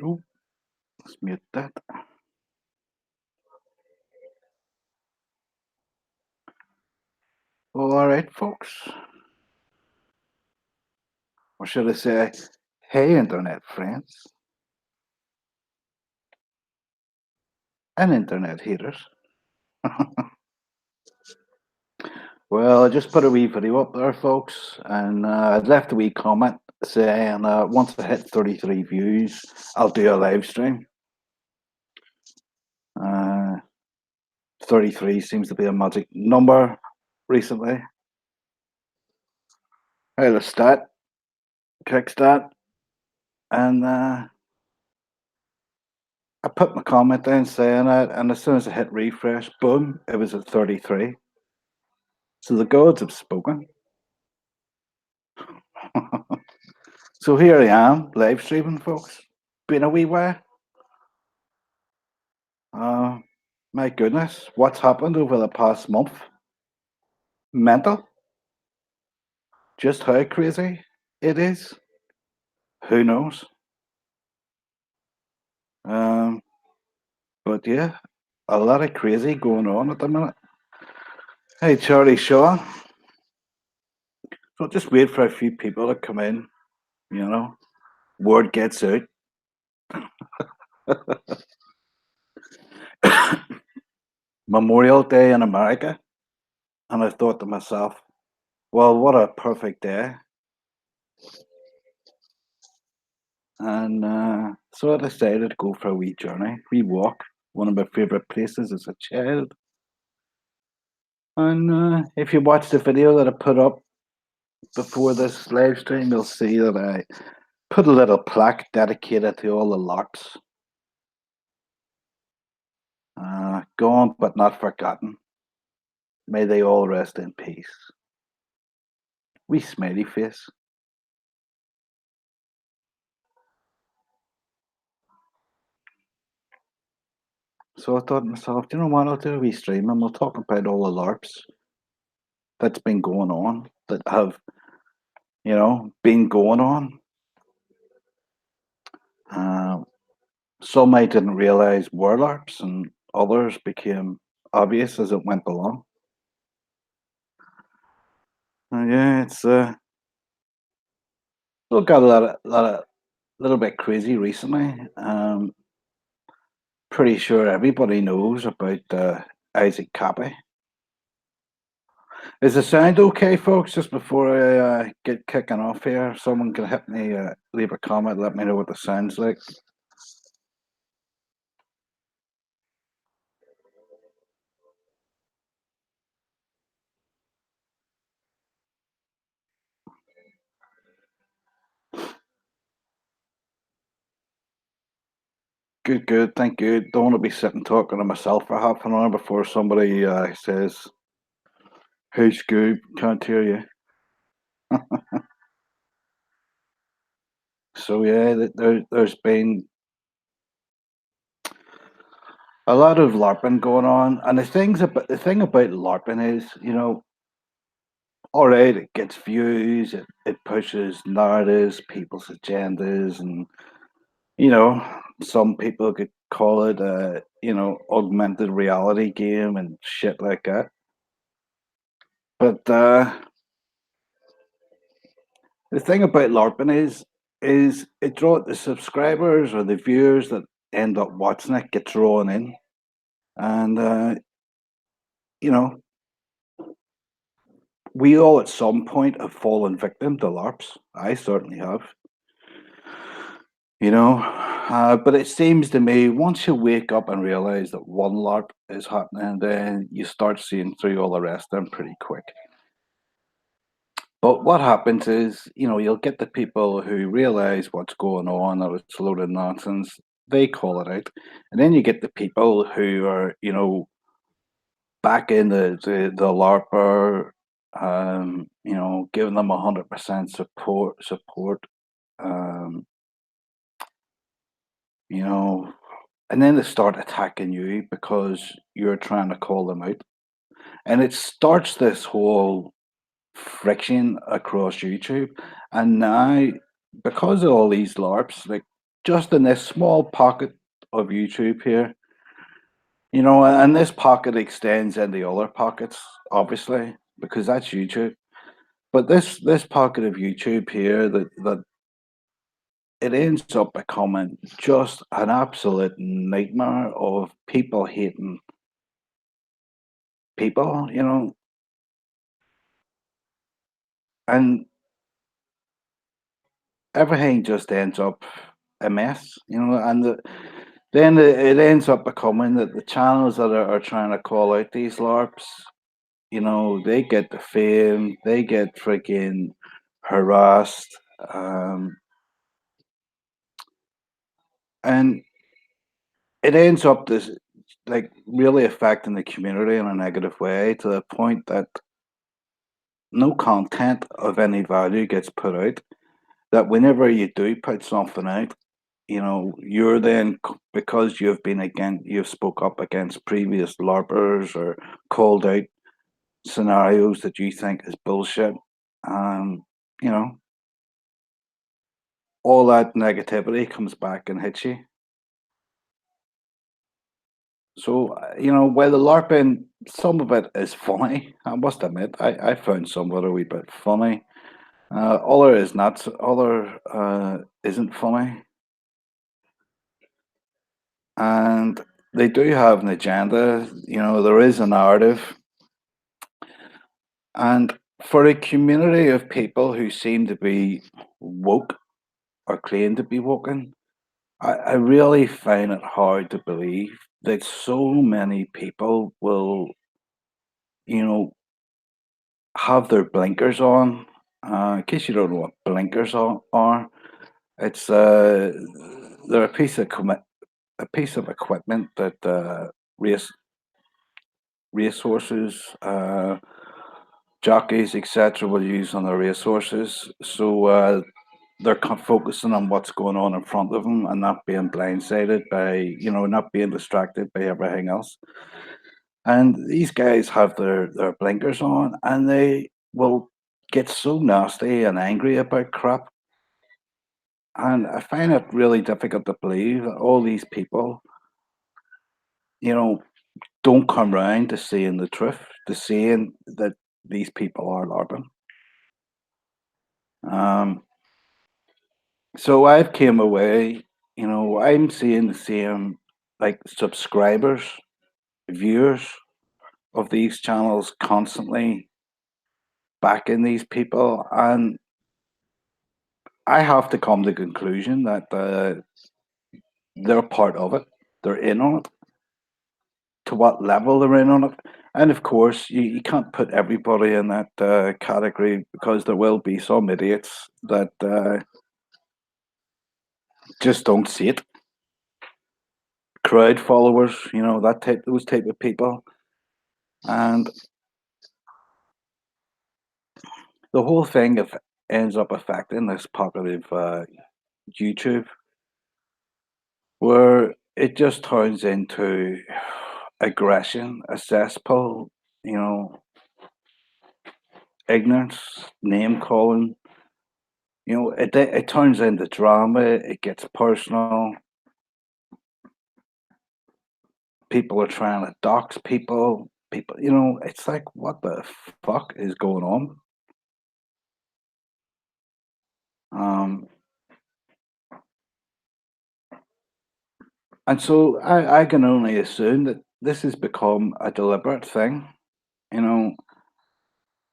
Oh, let's mute that. All right, folks. Or should I say, hey, internet friends and internet haters. Well, I just put a wee video up there, folks, and I'd left a wee comment saying once I hit 33 views, I'll do a live stream. 33 seems to be a magic number recently. I had a stat, kickstart, and I put my comment down saying it, and as soon as I hit refresh, boom, it was at 33. So the gods have spoken. So here I am, live streaming, folks. Been a wee while. My goodness, what's happened over the past month? Mental. Just how crazy it is, who knows? Um, but yeah, a lot of crazy going on at the minute. Hey, Charlie Shaw. So just wait for a few people to come in, you know, word gets out. Memorial Day in America. And I thought to myself, well, what a perfect day. And so I decided to go for a wee journey, wee walk, one of my favourite places as a child. And if you watch the video that I put up before this live stream, you'll see that I put a little plaque dedicated to all the Larps. Gone but not forgotten. May they all rest in peace. Wee smiley face. So I thought to myself, you know what, I'll do a wee stream and we'll talk about all the LARPs that's been going on, that have, been going on. Some I didn't realize were LARPs and others became obvious as it went along. Yeah, it's still got a little bit crazy recently. Pretty sure everybody knows about Isaac Cappy. Is the sound okay, folks? Just before I get kicking off here, someone can hit me, leave a comment, let me know what the sound's like. Good, good, thank you. Don't want to be sitting talking to myself for half an hour before somebody says, "Hey, Scoob, can't hear you." So yeah, there's been a lot of LARPing going on, and the thing about LARPing is, all right, it gets views, it pushes narratives, people's agendas, and some people could call it a augmented reality game and shit like that. But the thing about LARPing is it draw the subscribers or the viewers that end up watching it get drawn in, and you know we all at some point have fallen victim to LARPs. I certainly have. But it seems to me once you wake up and realize that one LARP is happening, then you start seeing through all the rest of them pretty quick. But what happens is, you'll get the people who realize what's going on or it's a load of nonsense, they call it out. And then you get the people who are, back in the LARPer, giving them 100% support, um, you know, and then they start attacking you because you're trying to call them out. And it starts this whole friction across YouTube. And now, because of all these LARPs, like just in this small pocket of YouTube here, and this pocket extends into other pockets, obviously, because that's YouTube. But this pocket of YouTube here, that it ends up becoming just an absolute nightmare of people hating people, and everything just ends up a mess, and then it ends up becoming that the channels that are trying to call out these LARPs, they get the fame, they get freaking harassed, and it ends up this like really affecting the community in a negative way to the point that no content of any value gets put out. That whenever you do put something out, you're then because you've spoke up against previous LARPers or called out scenarios that you think is bullshit. Um, you know, all that negativity comes back and hits you. So, while the LARPing, some of it is funny, I must admit, I found some of it a wee bit funny. Other is not, other isn't funny. And they do have an agenda, there is a narrative. And for a community of people who seem to be woke or claim to be woken, I really find it hard to believe that so many people will, you know, have their blinkers on. In case you don't know what are, it's they're a piece of equipment that race racehorses, jockeys, etc., will use on their racehorses. So they're focusing on what's going on in front of them and not being blindsided by, not being distracted by everything else. And these guys have their blinkers on and they will get so nasty and angry about crap. And I find it really difficult to believe that all these people, you know, don't come round to seeing the truth, to seeing that these people are LARPing. Um, so I've came away, I'm seeing the same like subscribers, viewers of these channels constantly backing these people, and I have to come to the conclusion that they're part of it. They're in on it. To what level they're in on it, and of course, you can't put everybody in that category because there will be some idiots that just don't see it. Crowd followers, those type of people, and the whole thing ends up affecting this popular YouTube, where it just turns into aggression, a cesspool, you know, ignorance, name calling. It turns into drama. It gets personal. People are trying to dox people. People, it's like, what the fuck is going on? Um, and so I can only assume that this has become a deliberate thing. You know,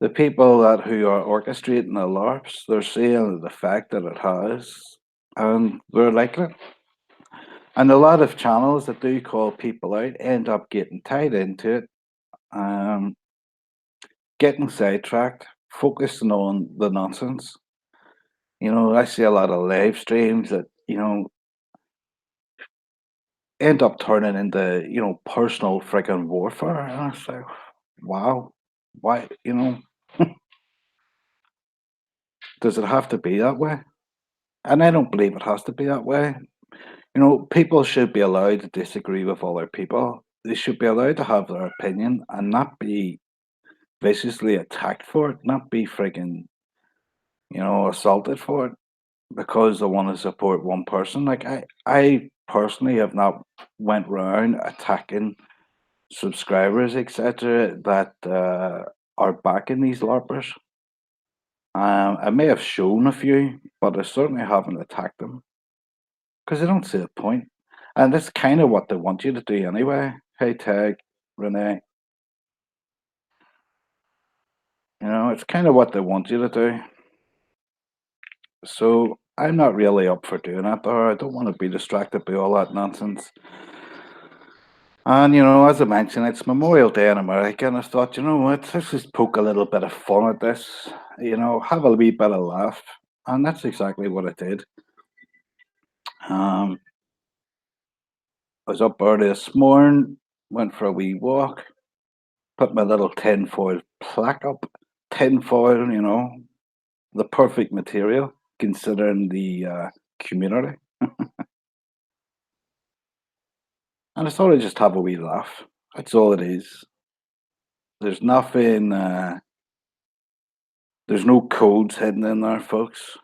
the people who are orchestrating the LARPs, they're seeing the fact that it has, and they're liking it. And a lot of channels that do call people out end up getting tied into it, um, getting sidetracked, focusing on the nonsense. I see a lot of live streams that, end up turning into, personal freaking warfare. And I say, wow, why, does it have to be that way? And I don't believe it has to be that way. People should be allowed to disagree with other people. They should be allowed to have their opinion and not be viciously attacked for it, not be frigging, assaulted for it because they want to support one person. Like I personally have not went round attacking subscribers, etc., that are backing these LARPers. I may have shown a few, but I certainly haven't attacked them because I don't see the point. And that's kind of what they want you to do anyway. Hey, Tag, Renee, it's kind of what they want you to do. So I'm not really up for doing that, or I don't want to be distracted by all that nonsense. And as I mentioned, it's Memorial Day in America, and I thought, you know what, let's just poke a little bit of fun at this, have a wee bit of laugh. And that's exactly what I did. Um, I was up early this morning, went for a wee walk, put my little tinfoil plaque up. Tinfoil, the perfect material considering the community. And I thought I'd just have a wee laugh. That's all it is. There's nothing, there's no codes hidden in there, folks.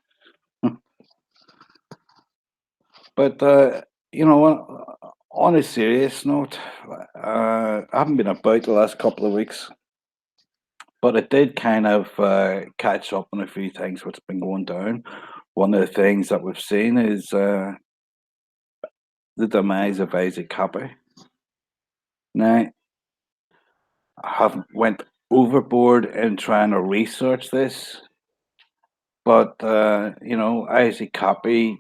But, on a serious note, I haven't been about the last couple of weeks, but I did kind of catch up on a few things what's been going down. One of the things that we've seen is the demise of Isaac Kappy. Now, I haven't went overboard in trying to research this, but Isaac Kappy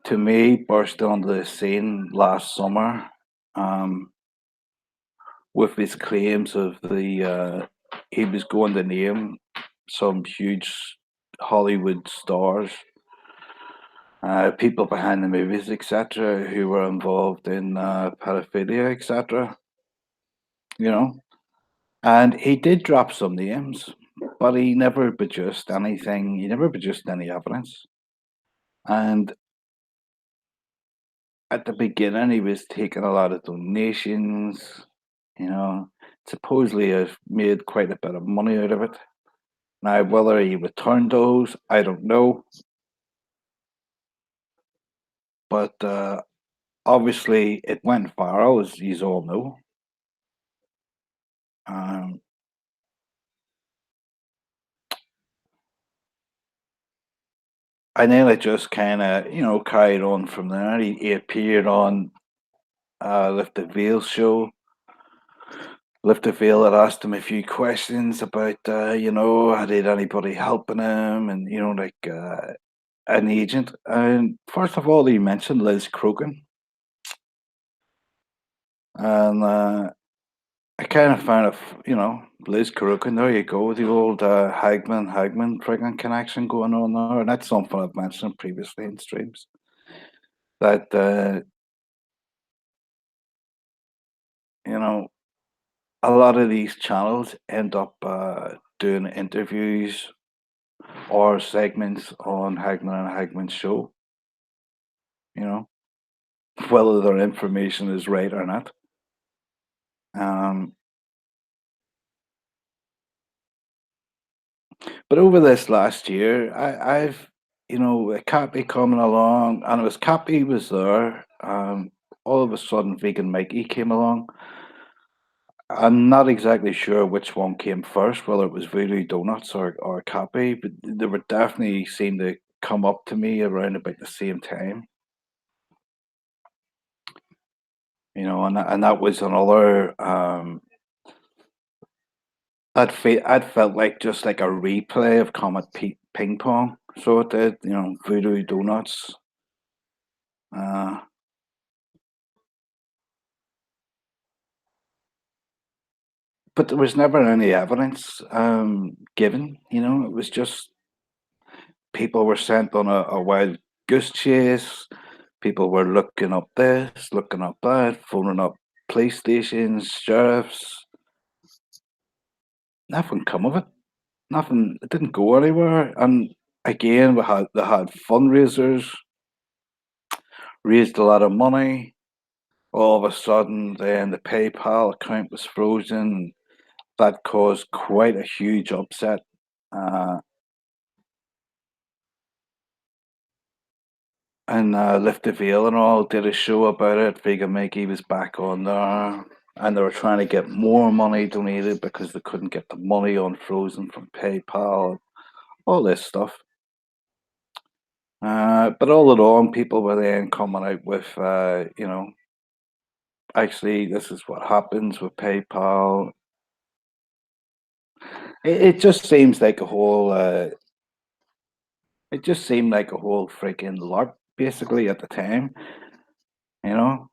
to me burst onto the scene last summer with his claims of the he was going to name some huge Hollywood stars, people behind the movies, etc., who were involved in pedophilia, etc. You know, and he did drop some names, but he never produced anything. He never produced any evidence. And at the beginning, he was taking a lot of donations. You know, supposedly has made quite a bit of money out of it. Now, whether he returned those, I don't know. But obviously, it went viral, as you all know. Um, and then it just kind of, carried on from there. He appeared on Lift the Veil show. Lift the Veil had asked him a few questions about, had he had anybody helping him, and an agent. And first of all, he mentioned Liz Crokin, and I kind of found it, Liz Crokin. There you go, the old Hagman friggin' connection going on there, and that's something I've mentioned previously in streams. That you know, a lot of these channels end up doing interviews or segments on Hagman and Hagman's show. You know, whether their information is right or not. Um, but over this last year, I've Cappy coming along, and it was Cappy was there. All of a sudden, Vegan Mikey came along. I'm not exactly sure which one came first, whether it was Voodoo Donuts or Cappy, but they were definitely seemed to come up to me around about the same time. And that was another. I'd felt like just like a replay of Comet Ping Pong. So it did, Voodoo Donuts. Uh, but there was never any evidence given. It was just people were sent on a wild goose chase. People were looking up this, looking up that, phoning up police stations, sheriffs. Nothing come of it. Nothing. It didn't go anywhere. And again, they had fundraisers raised a lot of money. All of a sudden, then the PayPal account was frozen. That caused quite a huge upset. Uh, and Lift the Veil and all did a show about it. Vega Mickey was back on there. And they were trying to get more money donated because they couldn't get the money unfrozen from PayPal, all this stuff. But all along, people were then coming out with, actually, this is what happens with PayPal. It just seems like a whole, it just seemed like a whole freaking LARP, basically, at the time, you know?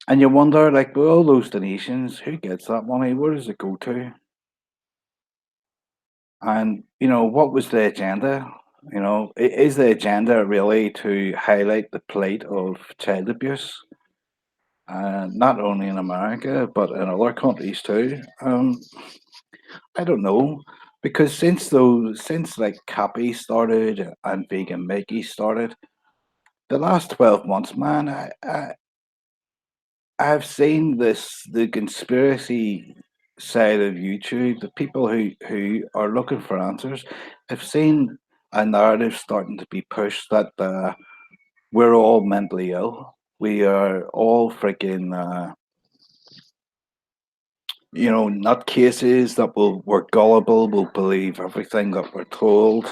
And you wonder, like, with all those donations, who gets that money? Where does it go to? And, what was the agenda? Is the agenda really to highlight the plight of child abuse? Not only in America, but in other countries too. I don't know, because since like Cappy started and Vegan Mickey started, the last 12 months, man, I've seen the conspiracy side of YouTube, the people who are looking for answers. I've seen a narrative starting to be pushed that we're all mentally ill. We are all freaking, nutcases that we're gullible, will believe everything that we're told,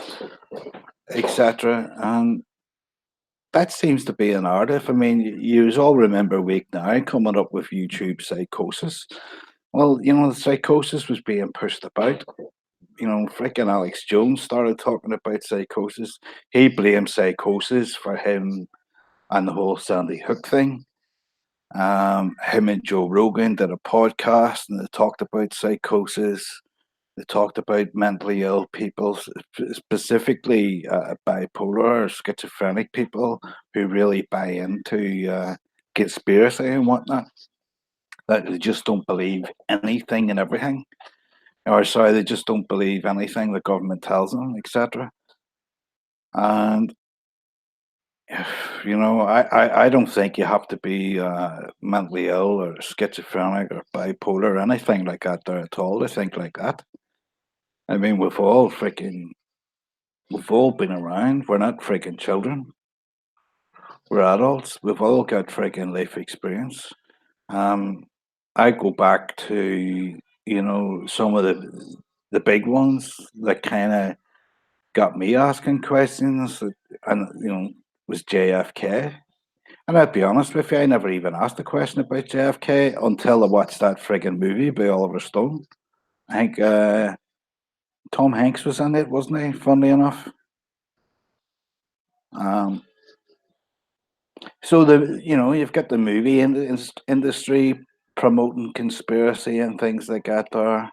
etc. And that seems to be a narrative. I mean, you all remember Week Now coming up with YouTube psychosis. Well, the psychosis was being pushed about. Freaking Alex Jones started talking about psychosis. He blamed psychosis for him and the whole Sandy Hook thing. Him and Joe Rogan did a podcast and they talked about psychosis. They talked about mentally ill people, specifically bipolar or schizophrenic people who really buy into conspiracy and whatnot. That they just don't believe anything and everything, or sorry, they just don't believe anything the government tells them, etc. And I don't think you have to be mentally ill or schizophrenic or bipolar or anything like that there at all to think like that. I mean, we've all been around. We're not freaking children. We're adults. We've all got freaking life experience. Um, I go back to some of the big ones that kind of got me asking questions, and was JFK. And I'd be honest with you, I never even asked a question about JFK until I watched that frigging movie by Oliver Stone. I think Tom Hanks was in it, wasn't he? Funnily enough. Um, so you've got the movie industry promoting conspiracy and things like that. There,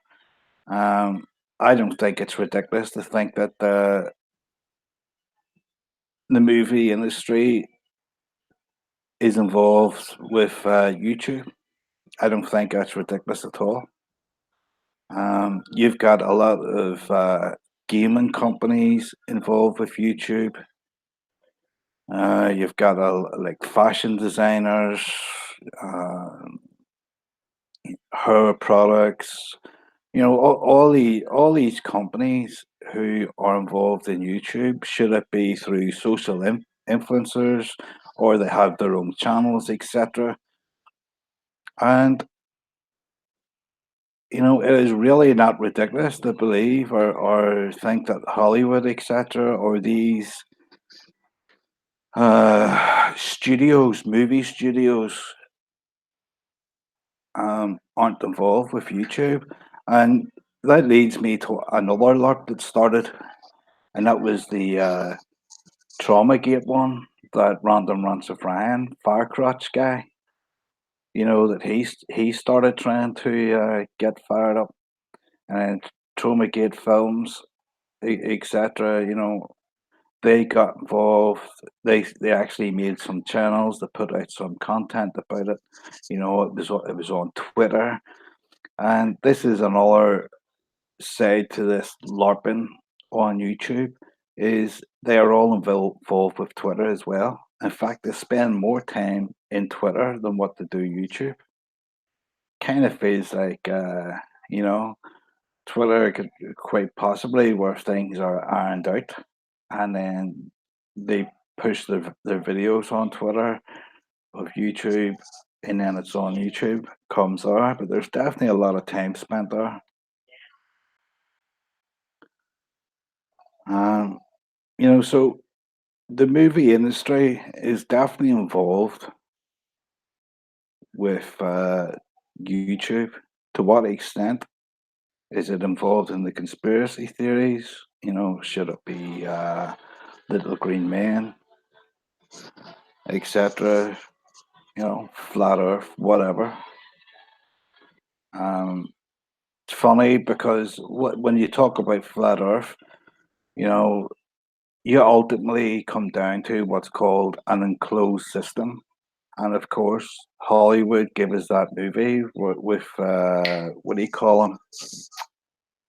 I don't think it's ridiculous to think that the movie industry is involved with YouTube. I don't think that's ridiculous at all. You've got a lot of gaming companies involved with YouTube. You've got like fashion designers, uh, hair products. All these companies who are involved in YouTube, should it be through social influencers or they have their own channels, etc. And it is really not ridiculous to believe or think that Hollywood, etc., or these movie studios, aren't involved with YouTube. And that leads me to another lot that started, and that was the Trauma Gate one, that Random Rants of Ryan, Firecrotch guy. That he started trying to get fired up, and Trauma Gate Films, etc. They got involved. They actually made some channels. They put out some content about it. It was on Twitter, and this is another side to this LARPing on YouTube. Is they are all involved with Twitter as well. In fact, they spend more time in Twitter than what they do YouTube. Kind of feels like, you know, Twitter could quite possibly where things are ironed out, and then they push their videos on Twitter of YouTube, and then it's on YouTube comes there. But there's definitely a lot of time spent there. Um, so the movie industry is definitely involved with YouTube. To what extent is it involved in the conspiracy theories? Should it be little green men, etc.? Flat Earth, whatever. Um, it's funny because when you talk about flat Earth, you know, you ultimately come down to what's called an enclosed system. And of course, Hollywood gave us that movie with what do you call him?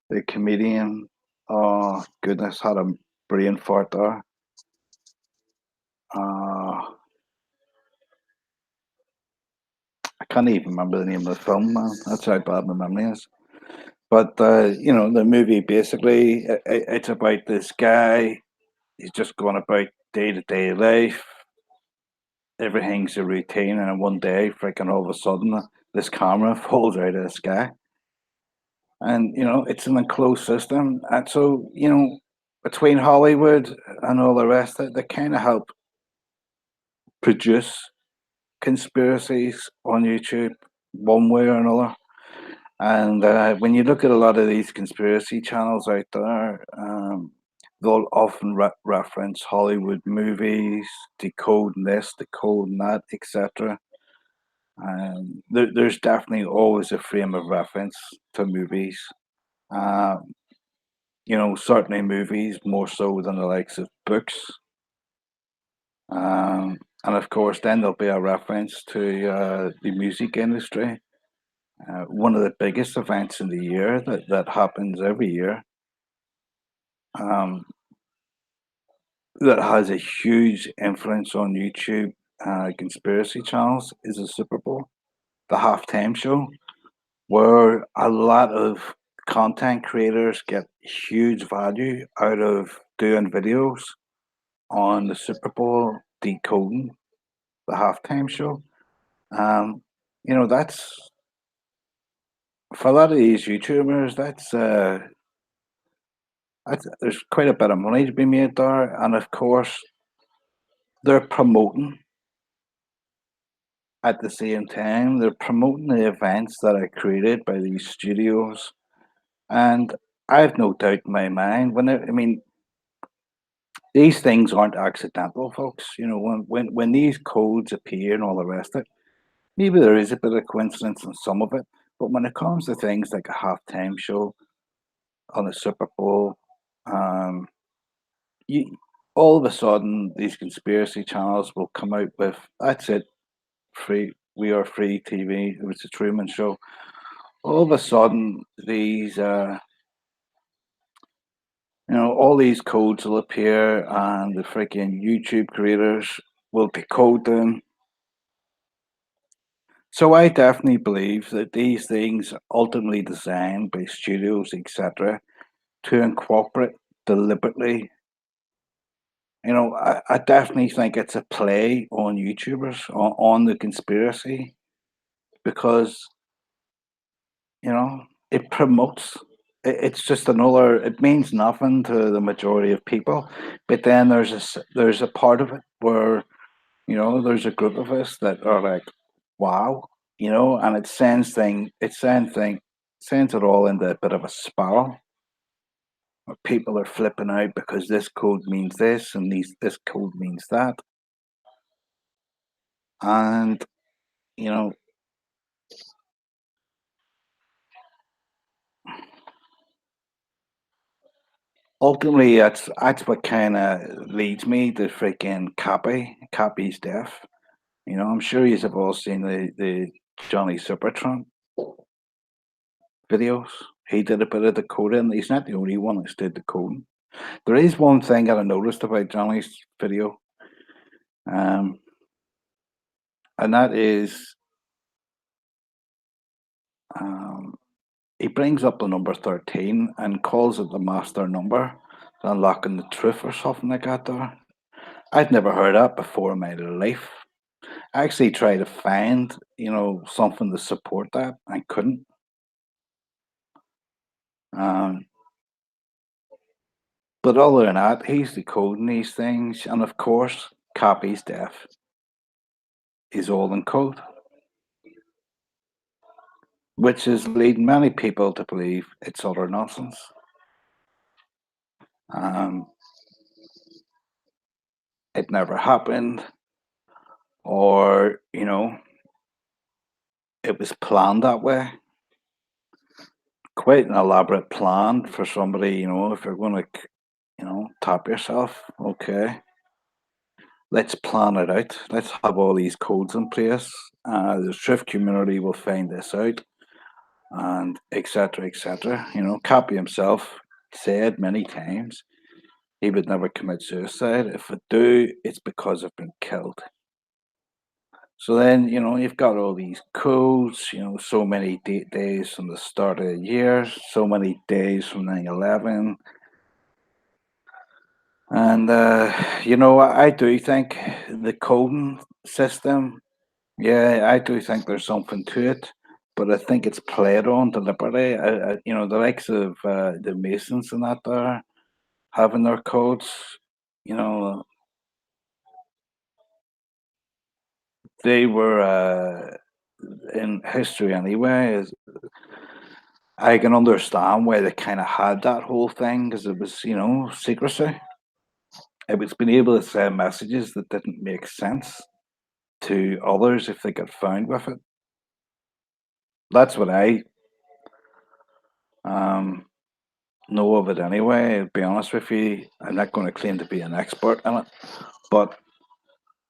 The comedian. Oh, goodness, had a brain fart there. Uh, I can't even remember the name of the film, man. That's how bad my memory is. But the movie basically it's about this guy. He's just going about day to day life. Everything's a routine, and one day, freaking all of a sudden, this camera falls out of the sky, and it's an enclosed system. And so between Hollywood and all the rest, they kind of help produce conspiracies on YouTube, one way or another. And when you look at a lot of these conspiracy channels out there, they'll often reference Hollywood movies, decoding this, decoding that, etc. And there's definitely always a frame of reference to movies. Um, certainly movies more so than the likes of books. And of course, then there'll be a reference to the music industry. One of the biggest events in the year that happens every year, um, that has a huge influence on YouTube conspiracy channels is the Super Bowl, the halftime show, where a lot of content creators get huge value out of doing videos on the Super Bowl decoding the halftime show. Um, that's for a lot of these YouTubers, that's there's quite a bit of money to be made there, and of course they're promoting at the same time. They're promoting the events that are created by these studios, and I have no doubt in my mind I mean these things aren't accidental, folks. When these codes appear and all the rest of it, maybe there is a bit of coincidence in some of it, but when it comes to things like a halftime show on the Super Bowl, um, you all of a sudden these conspiracy channels will come out with that's it, free. We are free TV. It was the Truman Show. All of a sudden, all these codes will appear, and the freaking YouTube creators will decode them. So I definitely believe that these things are ultimately designed by studios, etc., to incorporate deliberately. I definitely think it's a play on YouTubers on the conspiracy because it promotes. It's just another. It means nothing to the majority of people, but then there's a part of it where there's a group of us that are like, wow, and it sends it all into a bit of a spiral. Where people are flipping out because this code means this and this code means that, and you know ultimately, that's what kind of leads me to freaking Cappy. Cappy's death. I'm sure you have all seen the Johnny Supertramp videos. He did a bit of the coding. He's not the only one that's did the coding. There is one thing that I noticed about Johnny's video. Um, and that is, um, he brings up the number 13 and calls it the master number, unlocking the truth or something like that there. I'd never heard that before in my life. I actually tried to find, something to support that. I couldn't. Um, but other than that, he's decoding these things, and of course, Cappy's death is all in code, which is leading many people to believe it's utter nonsense. Um, it never happened, or it was planned that way. Quite an elaborate plan for somebody, if you're going to, top yourself. Okay, let's plan it out. Let's have all these codes in place. The Swift community will find this out, and etc. etc. Cappy himself said many times he would never commit suicide. If I do, it's because I've been killed. So then, you've got all these codes, so many days from the start of the year, so many days from 9/11. And, I do think the coding system, yeah, I do think there's something to it, but I think it's played on deliberately. The likes of the Masons and that there having their codes, you know, they were in history anyway. I can understand why they kind of had that whole thing because it was, secrecy. It was being able to send messages that didn't make sense to others if they got found with it. That's what I um, know of it anyway. To be honest with you, I'm not going to claim to be an expert in it, but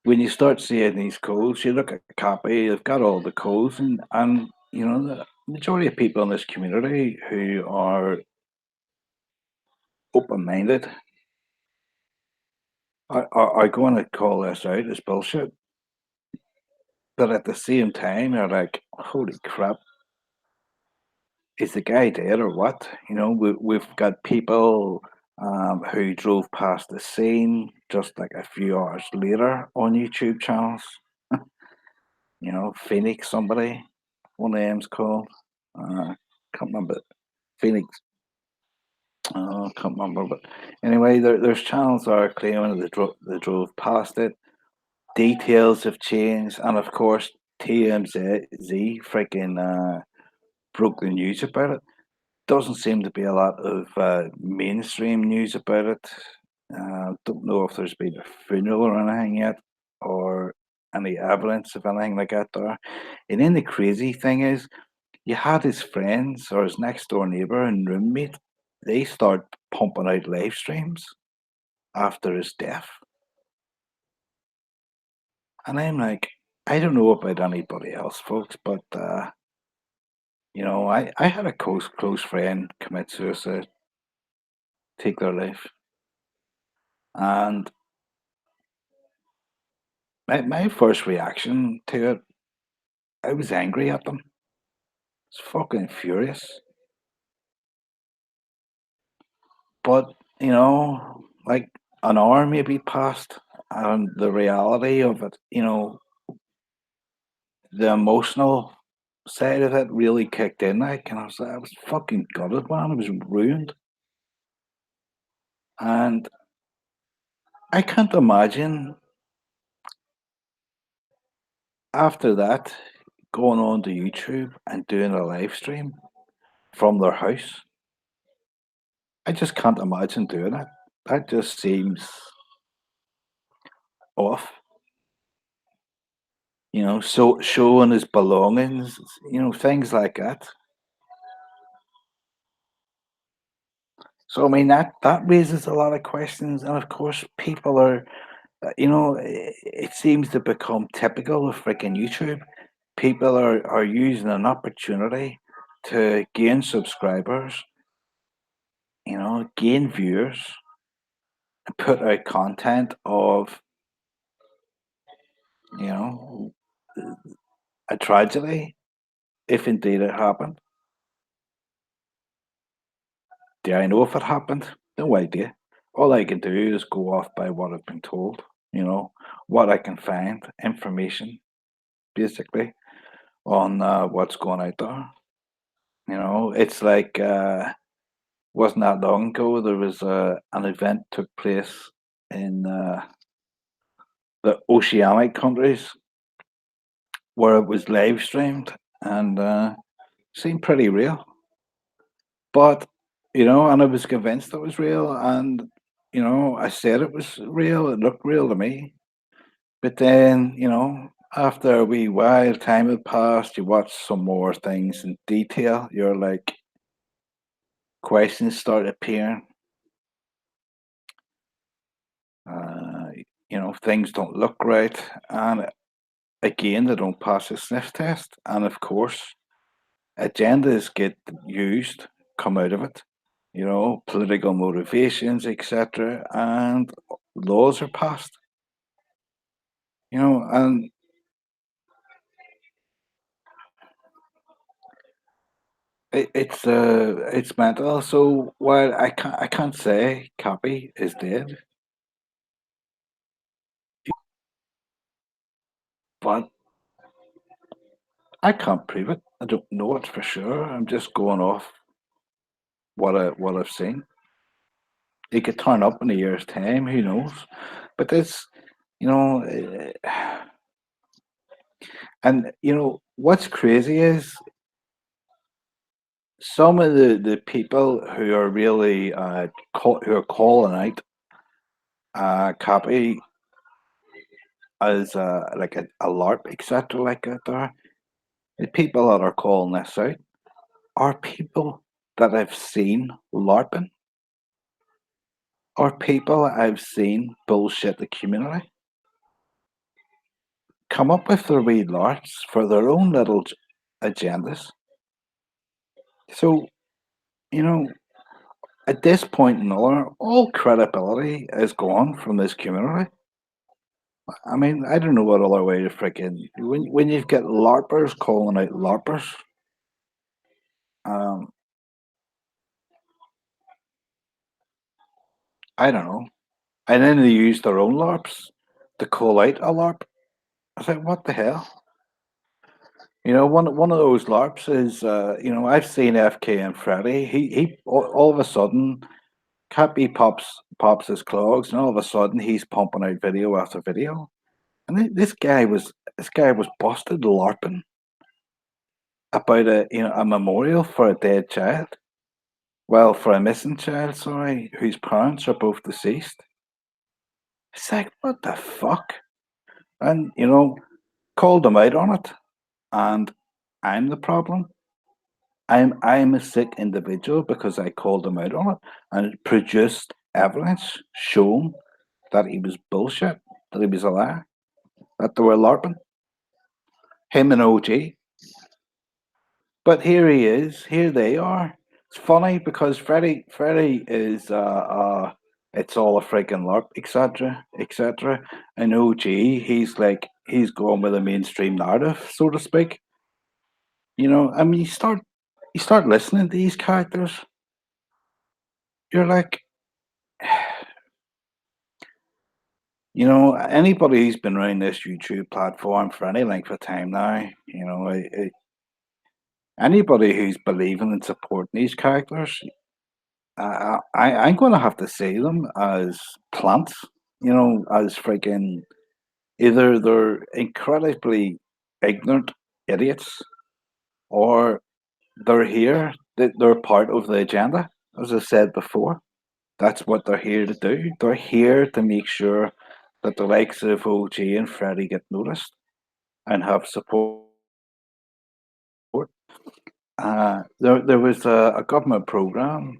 when you start seeing these codes, you look at the copy, they've got all the codes, and the majority of people in this community who are open minded are going to call this out as bullshit. But at the same time, you're like, holy crap, is the guy dead or what? We've got people who drove past the scene just like a few hours later on YouTube channels. Phoenix, somebody, one of them's called. Can't remember. Phoenix, can't remember. But anyway, there's channels that are claiming that they drove past it. Details have changed. And of course, TMZ freaking broke the news about it. Doesn't seem to be a lot of mainstream news about it. Don't know if there's been a funeral or anything yet, or any evidence of anything like that there. And then the crazy thing is, you had his friends or his next door neighbor and roommate. They start pumping out live streams after his death, and I'm like, I don't know about anybody else, folks, but I had a close friend commit suicide, take their life, and my first reaction to it, I was angry at them. It's fucking furious. But, like an hour maybe passed, and the reality of it, the emotional side of it really kicked in. Like, and I was fucking gutted, man. I was ruined. And I can't imagine after that going on to YouTube and doing a live stream from their house. I just can't imagine doing it. That just seems off. So showing his belongings, things like that. So I mean that raises a lot of questions, and of course people are, it seems to become typical of freaking YouTube. People are using an opportunity to gain subscribers, gain viewers, and put out content of You know, a tragedy, if indeed it happened. Do I know if it happened? No idea. All I can do is go off by what I've been told, what I can find, information, basically, on what's going out there. It's like, wasn't that long ago, there was an event took place in the oceanic countries where it was live streamed and seemed pretty real. But, and I was convinced it was real. And, I said it was real. It looked real to me. But then, after a wee while, time had passed, you watch some more things in detail. You're like, questions start appearing. Uh, things don't look right. And again, they don't pass a sniff test. And of course, agendas get used, come out of it, political motivations, etc., and laws are passed, and it's mental. So while I can't say Cappy is dead, but I can't prove it. I don't know it for sure. I'm just going off what I've seen. He could turn up in a year's time. Who knows? But this, you know, and what's crazy is some of the people who are really who are calling out copy as like a LARP, etc. like that there, the people that are calling this out are people that I've seen LARPing, or people I've seen bullshit the community, come up with their wee LARPs for their own little agendas. So, you know, at this point in all credibility is gone from this community. I mean, I don't know what other way to freaking when you've got LARPers calling out LARPers. Um, I don't know, and then they use their own LARPs to call out a LARP. I was like, what the hell? One of those LARPs is, I've seen FK and Freddy. He all of a sudden, Cappy pops his clogs, and all of a sudden he's pumping out video after video. And this guy was busted LARPing about a memorial for a dead child. Well, for a missing child, sorry, whose parents are both deceased. It's like, what the fuck? And, called them out on it. And I'm the problem. I'm a sick individual because I called him out on it and it produced evidence showing that he was bullshit, that he was a liar, that they were LARPing. Him and OG. But here he is. Here they are. It's funny because Freddie is it's all a freaking lark, etc., etc. And OG, he's going with a mainstream narrative, so to speak. I mean, you start listening to these characters, you're like, anybody who's been around this YouTube platform for any length of time now, anybody who's believing and supporting these characters, I'm going to have to see them as plants, as freaking either they're incredibly ignorant idiots or they're here, that they're part of the agenda. As I said before, that's what they're here to do. They're here to make sure that the likes of OG and Freddie get noticed and have support. There was a government program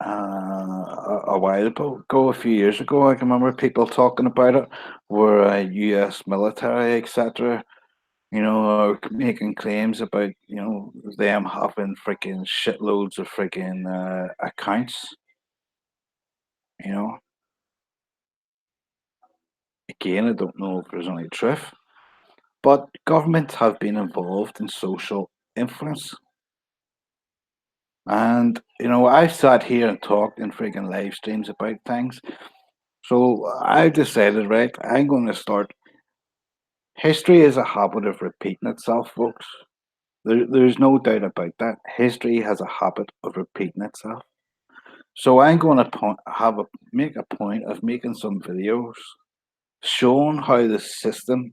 a while ago, a few years ago. I can remember people talking about it, where U.S. military, etc., are making claims about them having freaking shitloads of freaking accounts. You know, Again, I don't know if there's any truth, but governments have been involved in social influence. And, I've sat here and talked in friggin' live streams about things. So I've decided, right, I'm going to start. History is a habit of repeating itself, folks. There's no doubt about that. History has a habit of repeating itself. So I'm going to make a point of making some videos showing how the system,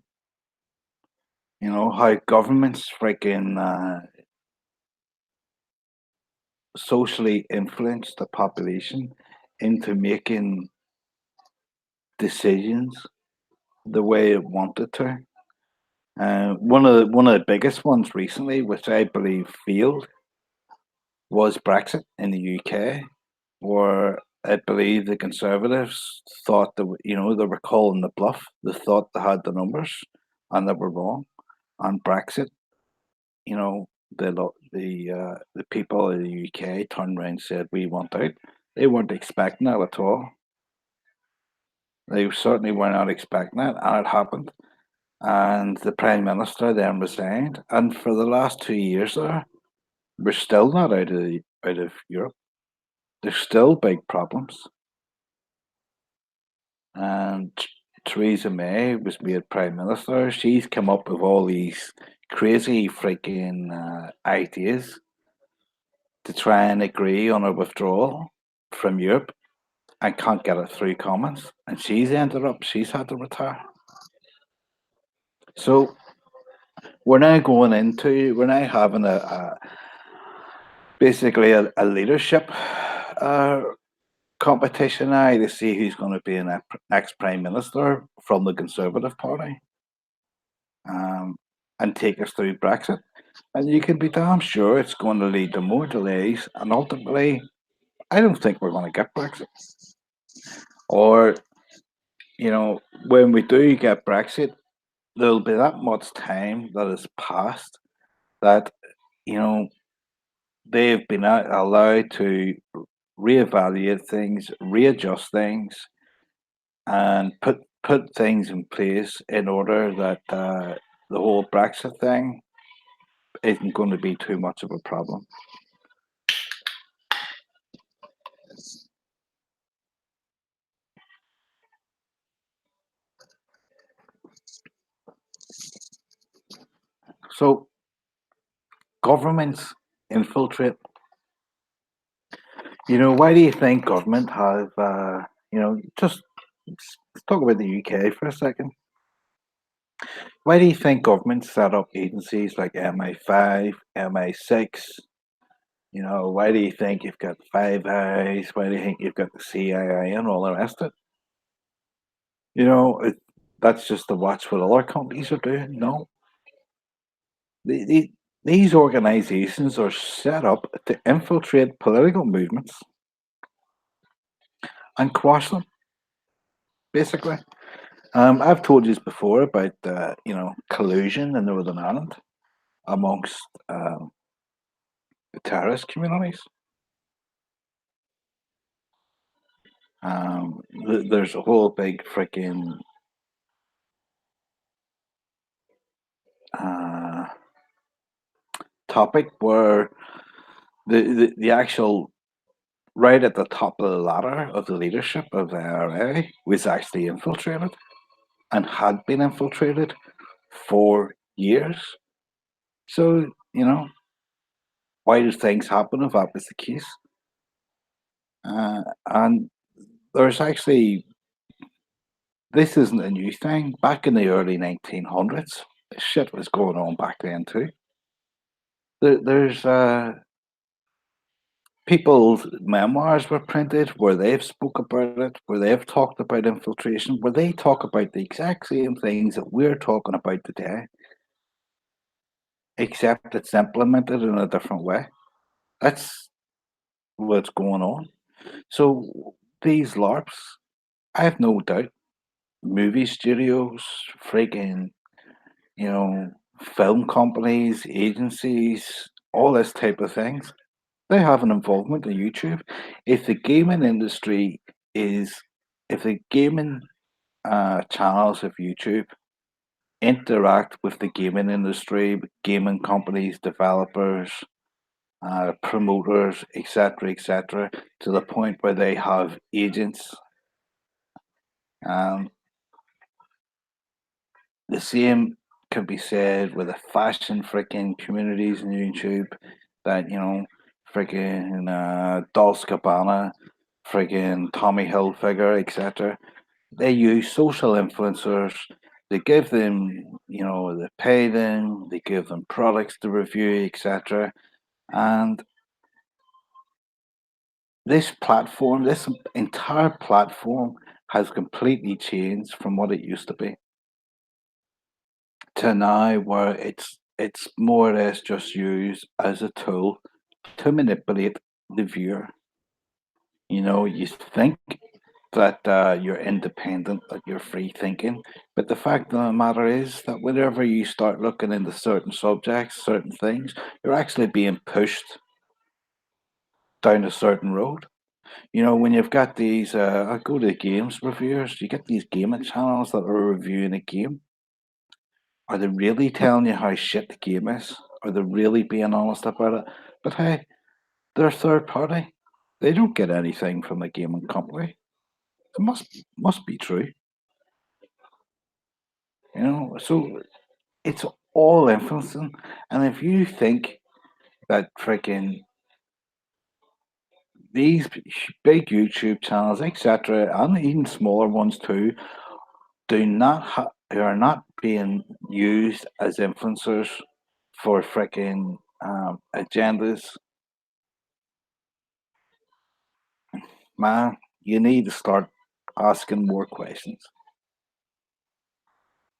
how governments freaking socially influence the population into making decisions the way it wanted to. One of the biggest ones recently, which I believe failed, was Brexit in the UK, where I believe the Conservatives thought that they were calling the bluff. They thought they had the numbers, and they were wrong. On Brexit, you know, the people in the UK turned around and said we want out. They weren't expecting that at all. They certainly were not expecting that, and it happened. And the Prime Minister then resigned. And for the last 2 years there, we're still not out of Europe. There's still big problems. And Theresa May was made Prime Minister. She's come up with all these crazy freaking ideas to try and agree on a withdrawal from Europe and can't get it through Commons. And she's had to retire. So we're now having basically a leadership uh, competition now to see who's going to be the next prime minister from the Conservative Party, um, and take us through Brexit. And you can be damn sure it's going to lead to more delays, and ultimately, I don't think we're going to get Brexit. Or, when we do get Brexit, there'll be that much time that has passed that, you know, they've been allowed to reevaluate things, readjust things, and put things in place in order that the whole Brexit thing isn't going to be too much of a problem. So governments infiltrate. Why do you think government have? Just let's talk about the UK for a second. Why do you think government set up agencies like MI5, MI6? Why do you think you've got Five Eyes? Why do you think you've got the CIA and all the rest of it? That's just to watch what other companies are doing. No, the, the, these organizations are set up to infiltrate political movements and quash them, basically. I've told you before about collusion in Northern Ireland amongst the terrorist communities. There's a whole big freaking uh, topic where the actual right at the top of the ladder of the leadership of the IRA was actually infiltrated and had been infiltrated for years. So, why do things happen if that was the case? And there's actually, this isn't a new thing. Back in the early 1900s, shit was going on back then too. There's people's memoirs were printed where they've spoke about it, where they've talked about infiltration, where they talk about the exact same things that we're talking about today, except it's implemented in a different way. That's what's going on. So these LARPs, I have no doubt, movie studios, freaking, you know, film companies, agencies, all this type of things, they have an involvement in YouTube. If the gaming industry is, if the gaming channels of YouTube interact with the gaming industry, gaming companies, developers, promoters, etc., to the point where they have agents. Um, the same can be said with the fashion freaking communities in YouTube that, freaking Dolce Gabbana, freaking Tommy Hilfiger, etc. They use social influencers. They give them, they pay them, they give them products to review, etc. And this entire platform has completely changed from what it used to be to now, where it's more or less just used as a tool to manipulate the viewer. You think that you're independent, that you're free thinking, but the fact of the matter is that whenever you start looking into certain subjects, certain things, you're actually being pushed down a certain road. When you've got these, I go to games reviewers, you get these gaming channels that are reviewing a game. Are they really telling you how shit the game is? Are they really being honest about it? But hey, they're third party. They don't get anything from the gaming company. It must be true. So it's all influencing. And if you think that freaking these big YouTube channels, etc., and even smaller ones too, who are not being used as influencers for freaking agendas, man, you need to start asking more questions.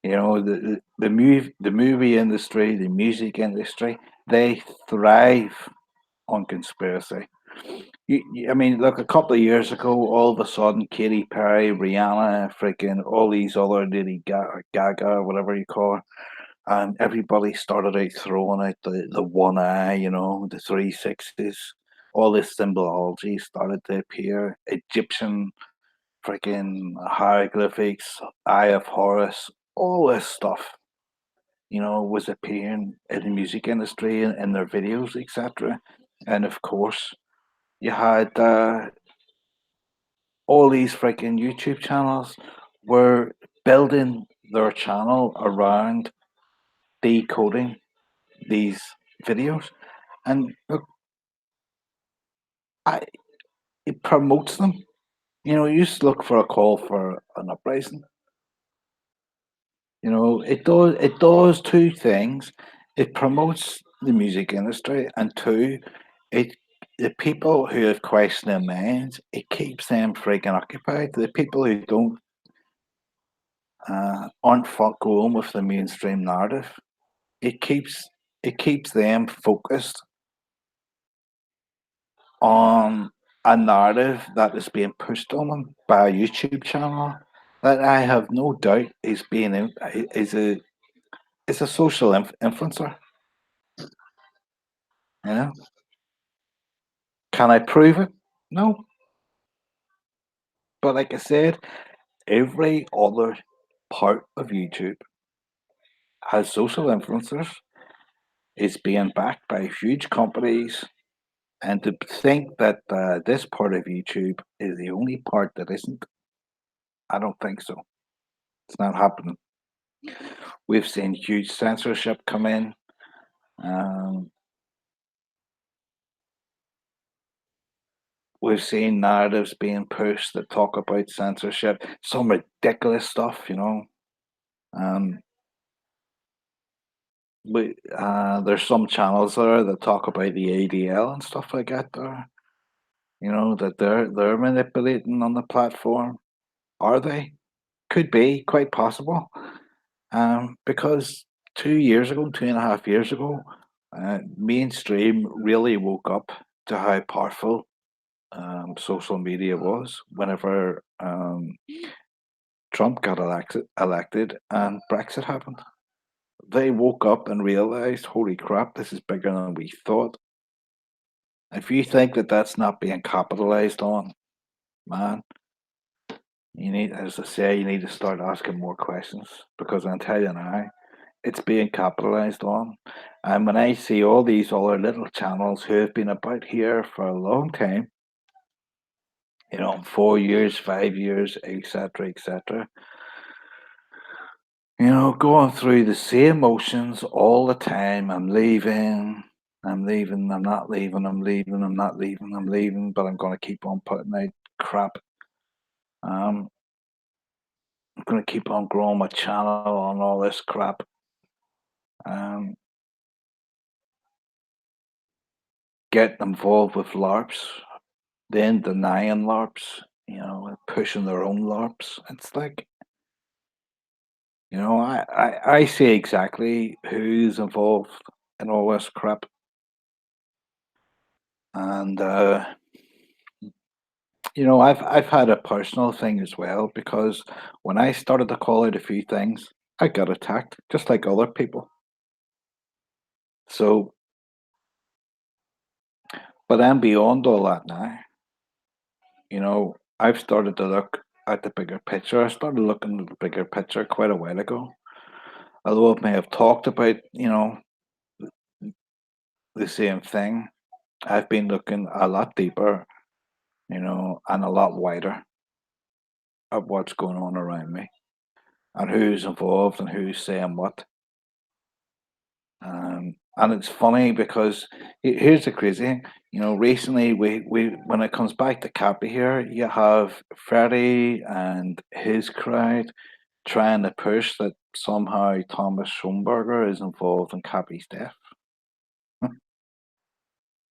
The movie industry, the music industry, they thrive on conspiracy. I mean, look, a couple of years ago, all of a sudden, Katy Perry, Rihanna, freaking all these other Lady Gaga, whatever you call her, and everybody started out throwing out the one eye, the 360s. All this symbology started to appear. Egyptian freaking hieroglyphics, Eye of Horus, all this stuff, was appearing in the music industry and in their videos, etc. And of course, you had all these freaking YouTube channels were building their channel around decoding these videos. And look, it promotes them. You just look for a call for an uprising. It does two things. It promotes the music industry, and two, it the people who have questioned their minds, it keeps them freaking occupied. The people who don't aren't going with the mainstream narrative, it keeps it keeps them focused on a narrative that is being pushed on them by a YouTube channel that I have no doubt is being is a social influencer. You know, can I prove it? No, but like I said, every other part of YouTube has social influencers. It's being backed by huge companies, and to think that this part of YouTube is the only part that isn't, I don't think so. It's not happening. We've seen huge censorship come in. Um, we've seen narratives being pushed that talk about censorship, some ridiculous stuff. Um, there's some channels there that talk about the ADL and stuff like that there. That they're manipulating on the platform. Are they? Could be, quite possible. Because 2 years ago, 2.5 years ago, mainstream really woke up to how powerful social media was whenever Trump got elected and Brexit happened. They woke up and realized, holy crap, this is bigger than we thought. If you think that that's not being capitalized on, man, You need, as I say, you need to start asking more questions because I tell you now, it's being capitalized on. And when I see all these other little channels who have been about here for a long time, 4 years, 5 years, etc., etc., going through the same motions all the time. I'm leaving, I'm not leaving, I'm leaving, I'm not leaving, I'm leaving, but I'm going to keep on putting out crap. Um, I'm going to keep on growing my channel on all this crap. Um, get involved with LARPs, then denying LARPs, pushing their own LARPs. It's like, I see exactly who's involved in all this crap. And I've had a personal thing as well because when I started to call out a few things, I got attacked just like other people. So, but I'm beyond all that now. I've started to look at the bigger picture. I started looking at the bigger picture quite a while ago. Although I may have talked about, the same thing, I've been looking a lot deeper, and a lot wider at what's going on around me and who's involved and who's saying what. And it's funny because here's the crazy thing. Recently we when it comes back to Cappy here, you have Freddie and his crowd trying to push that somehow Thomas Schoenberger is involved in Cappy's death.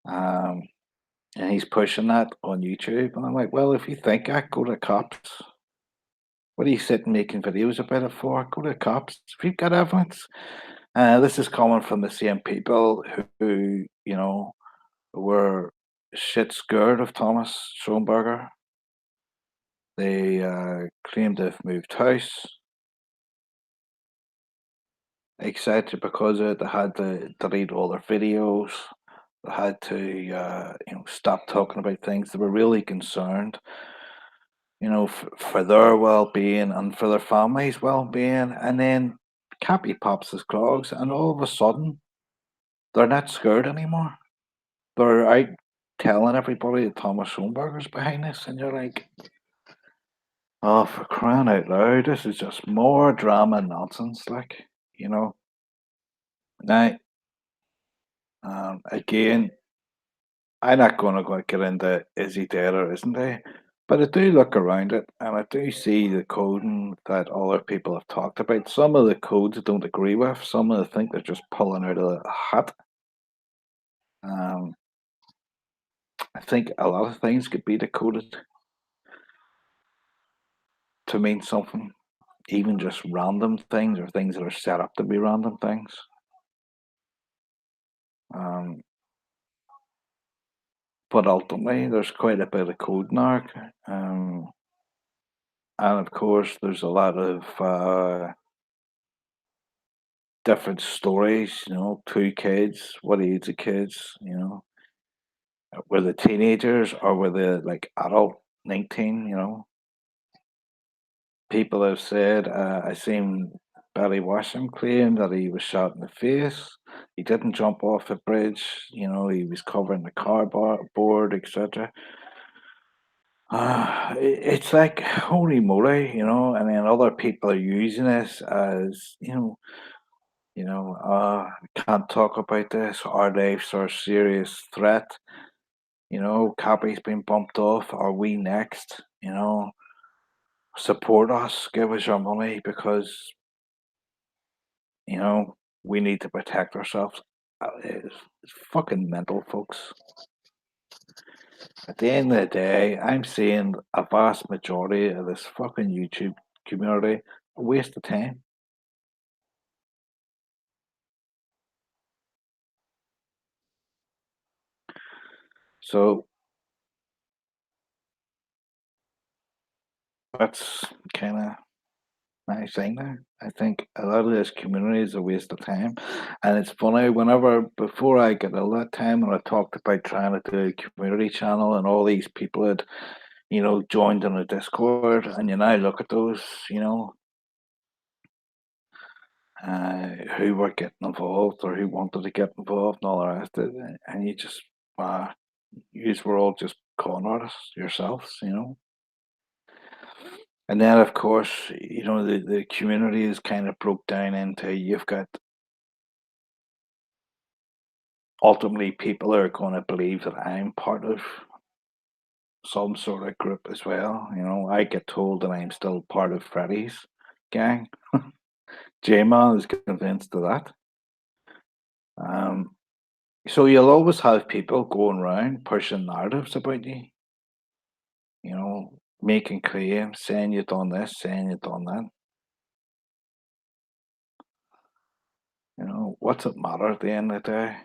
Um, and he's pushing that on YouTube. And I'm like, well, if you think that, go to the cops. What are you sitting making videos about it for? Go to the cops. If you've got evidence. This is coming from the same people who were shit scared of Thomas Schoenberger. They claimed to have moved house, etc. Because of it. They had to delete all their videos. They had to, stop talking about things. They were really concerned, for their well-being and for their families' well-being. And then Cappy pops his clogs, and all of a sudden, they're not scared anymore. They're out telling everybody that Thomas Schoenberger's behind this, and you're like, oh, for crying out loud, this is just more drama and nonsense, like, you know. Now, again, I'm not going to go get into is he dead or isn't he? But I do look around it and I do see the coding that other people have talked about. Some of the codes I don't agree with, some of the think they're just pulling out of a hat. Um, I think a lot of things could be decoded to mean something, even just random things or things that are set up to be random things. Um, but ultimately, there's quite a bit of code now. Um, and of course, there's a lot of different stories, two kids, what age the kids, were they teenagers or were they like adult 19, People have said, I seen Barry Washington claim that he was shot in the face. He didn't jump off a bridge, he was covering the cardboard, etc. It's like holy moly, and then other people are using this as, can't talk about this. Our lives are a serious threat. Cappy's been bumped off. Are we next? Support us. Give us your money because you know we need to protect ourselves. It's fucking mental, folks. At the end of the day, I'm seeing a vast majority of this fucking YouTube community a waste of time. So that's kind of my thing there. I think a lot of this community is a waste of time. And it's funny, before I get all that time, when I talked about trying to do a community channel and all these people had joined on a Discord, and you now look at those, who were getting involved or who wanted to get involved and all the rest of it, and you just, uh, yous were all just con artists yourselves. And then, of course, the community is kind of broke down into you've got ultimately people are going to believe that I'm part of some sort of group as well. I get told that I'm still part of Freddy's gang. J-Man is convinced of that. Um, so you'll always have people going around pushing narratives about you, making claims, saying you've done this, saying you've done that. What's it matter at the end of the day?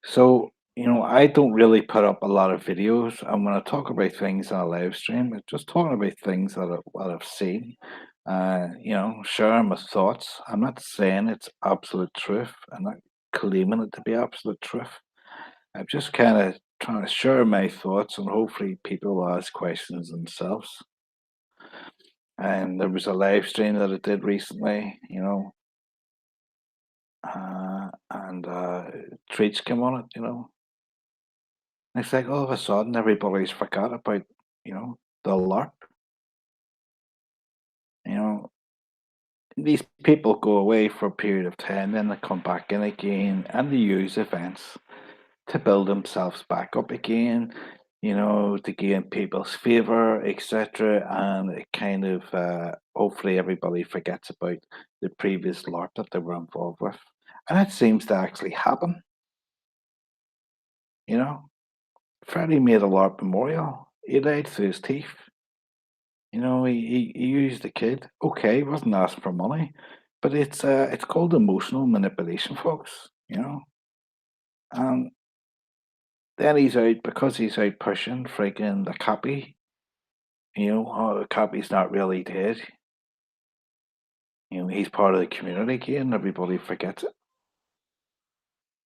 So, I don't really put up a lot of videos. And when I talk about things on a live stream, I'm just talking about things that I've seen, sharing my thoughts. I'm not saying it's absolute truth. I'm not claiming it to be absolute truth. I'm just kind of trying to share my thoughts, and hopefully people will ask questions themselves. And there was a live stream that I did recently, and treats came on it. It's like all of a sudden everybody's forgot about, the Larp. You know, these people go away for a period of time, then they come back in again, and they use events to build themselves back up again, to gain people's favor, etc. And it kind of hopefully everybody forgets about the previous Larp that they were involved with. And it seems to actually happen. Freddie made a Larp memorial. He died through his teeth. He used the kid. Okay, he wasn't asked for money, but it's called emotional manipulation, folks. And then he's out because he's out pushing freaking the copy. The copy's not really dead. He's part of the community again. Everybody forgets it.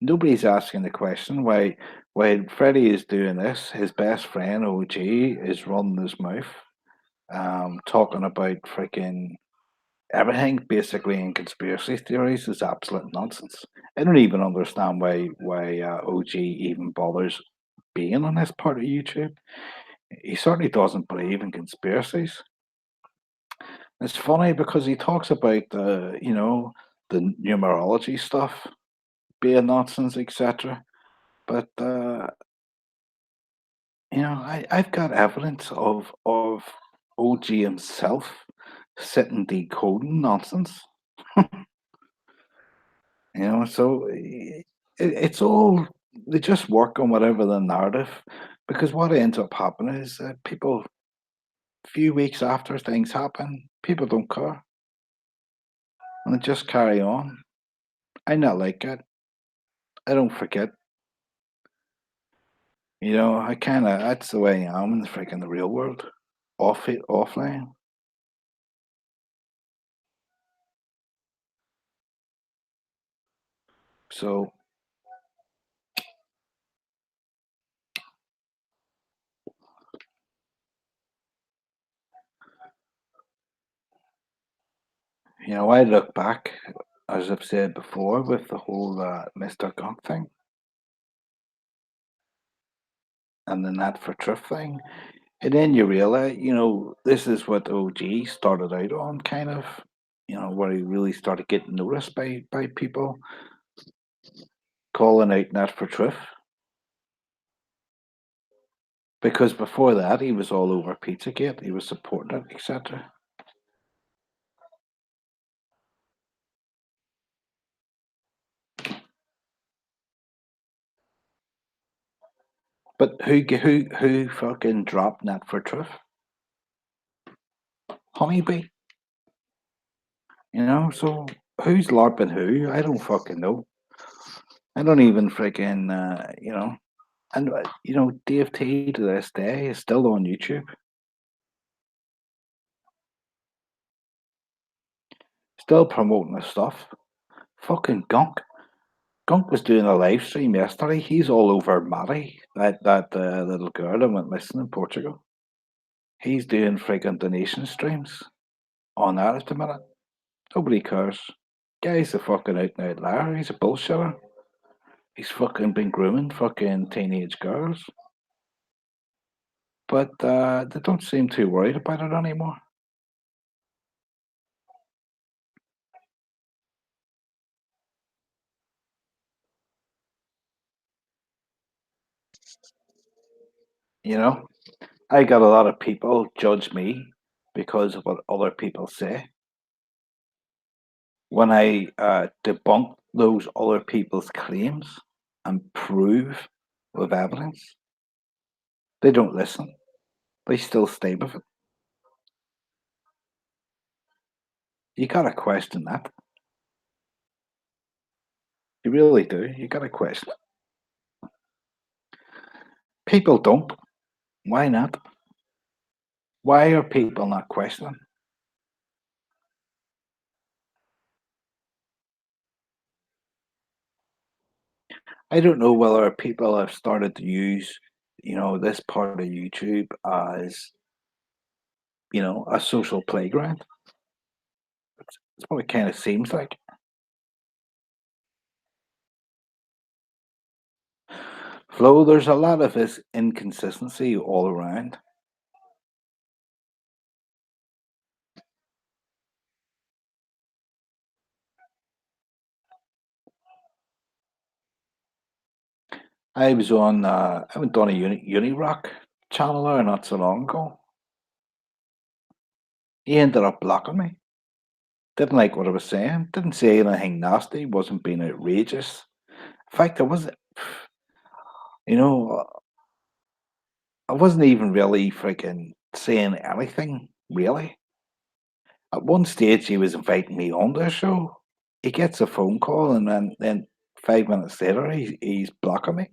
Nobody's asking the question why when Freddie is doing this, his best friend OG is running his mouth, talking about freaking everything basically in conspiracy theories is absolute nonsense. I don't even understand why OG even bothers being on this part of YouTube. He certainly doesn't believe in conspiracies. It's funny because he talks about the numerology stuff being nonsense, etc. But I've got evidence of OG himself sitting decoding nonsense. So it's all they just work on whatever the narrative, because what ends up happening is that people, few weeks after things happen, people don't care and they just carry on. I not like it. I don't forget. I kind of that's the way I am in the freaking the real world, offline. So I look back, as I've said before, with the whole Mr. Gunk thing and the Nat for Truth thing. And then you realize, this is what OG started out on, kind of, where he really started getting noticed by people calling out Nat for Truth. Because before that, he was all over Pizzagate, he was supporting it, etc. But who fucking dropped Nat for Truth? Honeybee. So who's LARPing who? I don't fucking know. I don't even freaking. And Dave T to this day is still on YouTube, still promoting his stuff. Fucking gunk. Gunk was doing a live stream yesterday. He's all over Maddie, that little girl that went missing in Portugal. He's doing freaking donation streams on that at the minute. Nobody cares. Guy's a fucking out and out liar. He's a bullshitter. He's fucking been grooming fucking teenage girls, but they don't seem too worried about it anymore. You know, I got a lot of people judge me because of what other people say. When I debunk those other people's claims and prove with evidence, they don't listen. They still stay with it. You gotta question that. You really do. You gotta question it. People don't. Why not? Why are people not questioning? I don't know whether people have started to use, this part of YouTube as, a social playground. That's what it kind of seems like. Flo, there's a lot of this inconsistency all around. I went on a uni rock channel there not so long ago. He ended up blocking me. Didn't like what I was saying. Didn't say anything nasty. Wasn't being outrageous. In fact, you know, I wasn't even really freaking saying anything, really. At one stage, he was inviting me on the show. He gets a phone call, and then 5 minutes later, he's blocking me.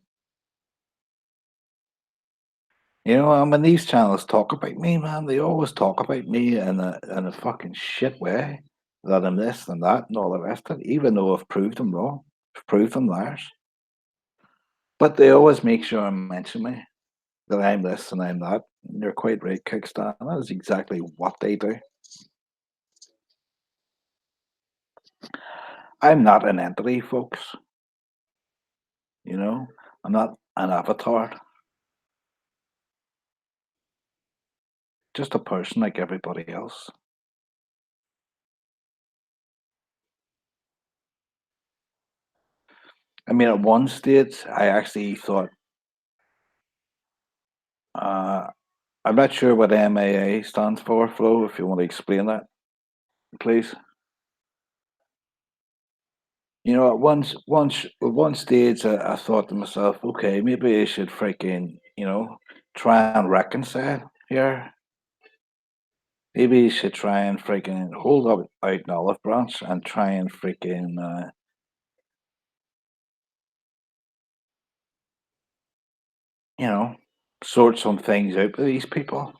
When these channels talk about me, man, they always talk about me in a fucking shit way. That I'm this and that and all the rest of it, even though I've proved them wrong, I've proved them liars. But they always make sure and mention me that I'm this and I'm that. And you're quite right, Kickstand. That is exactly what they do. I'm not an entity, folks. You know, I'm not an avatar, just a person like everybody else. I mean, at one stage, I actually thought, uh, I'm not sure what MAA stands for, Flo, if you want to explain that, please. At one stage, I thought to myself, okay, maybe I should freaking, try and reconcile here. Maybe you should try and freaking hold up out an olive branch and try and freaking, you know, sort some things out with these people.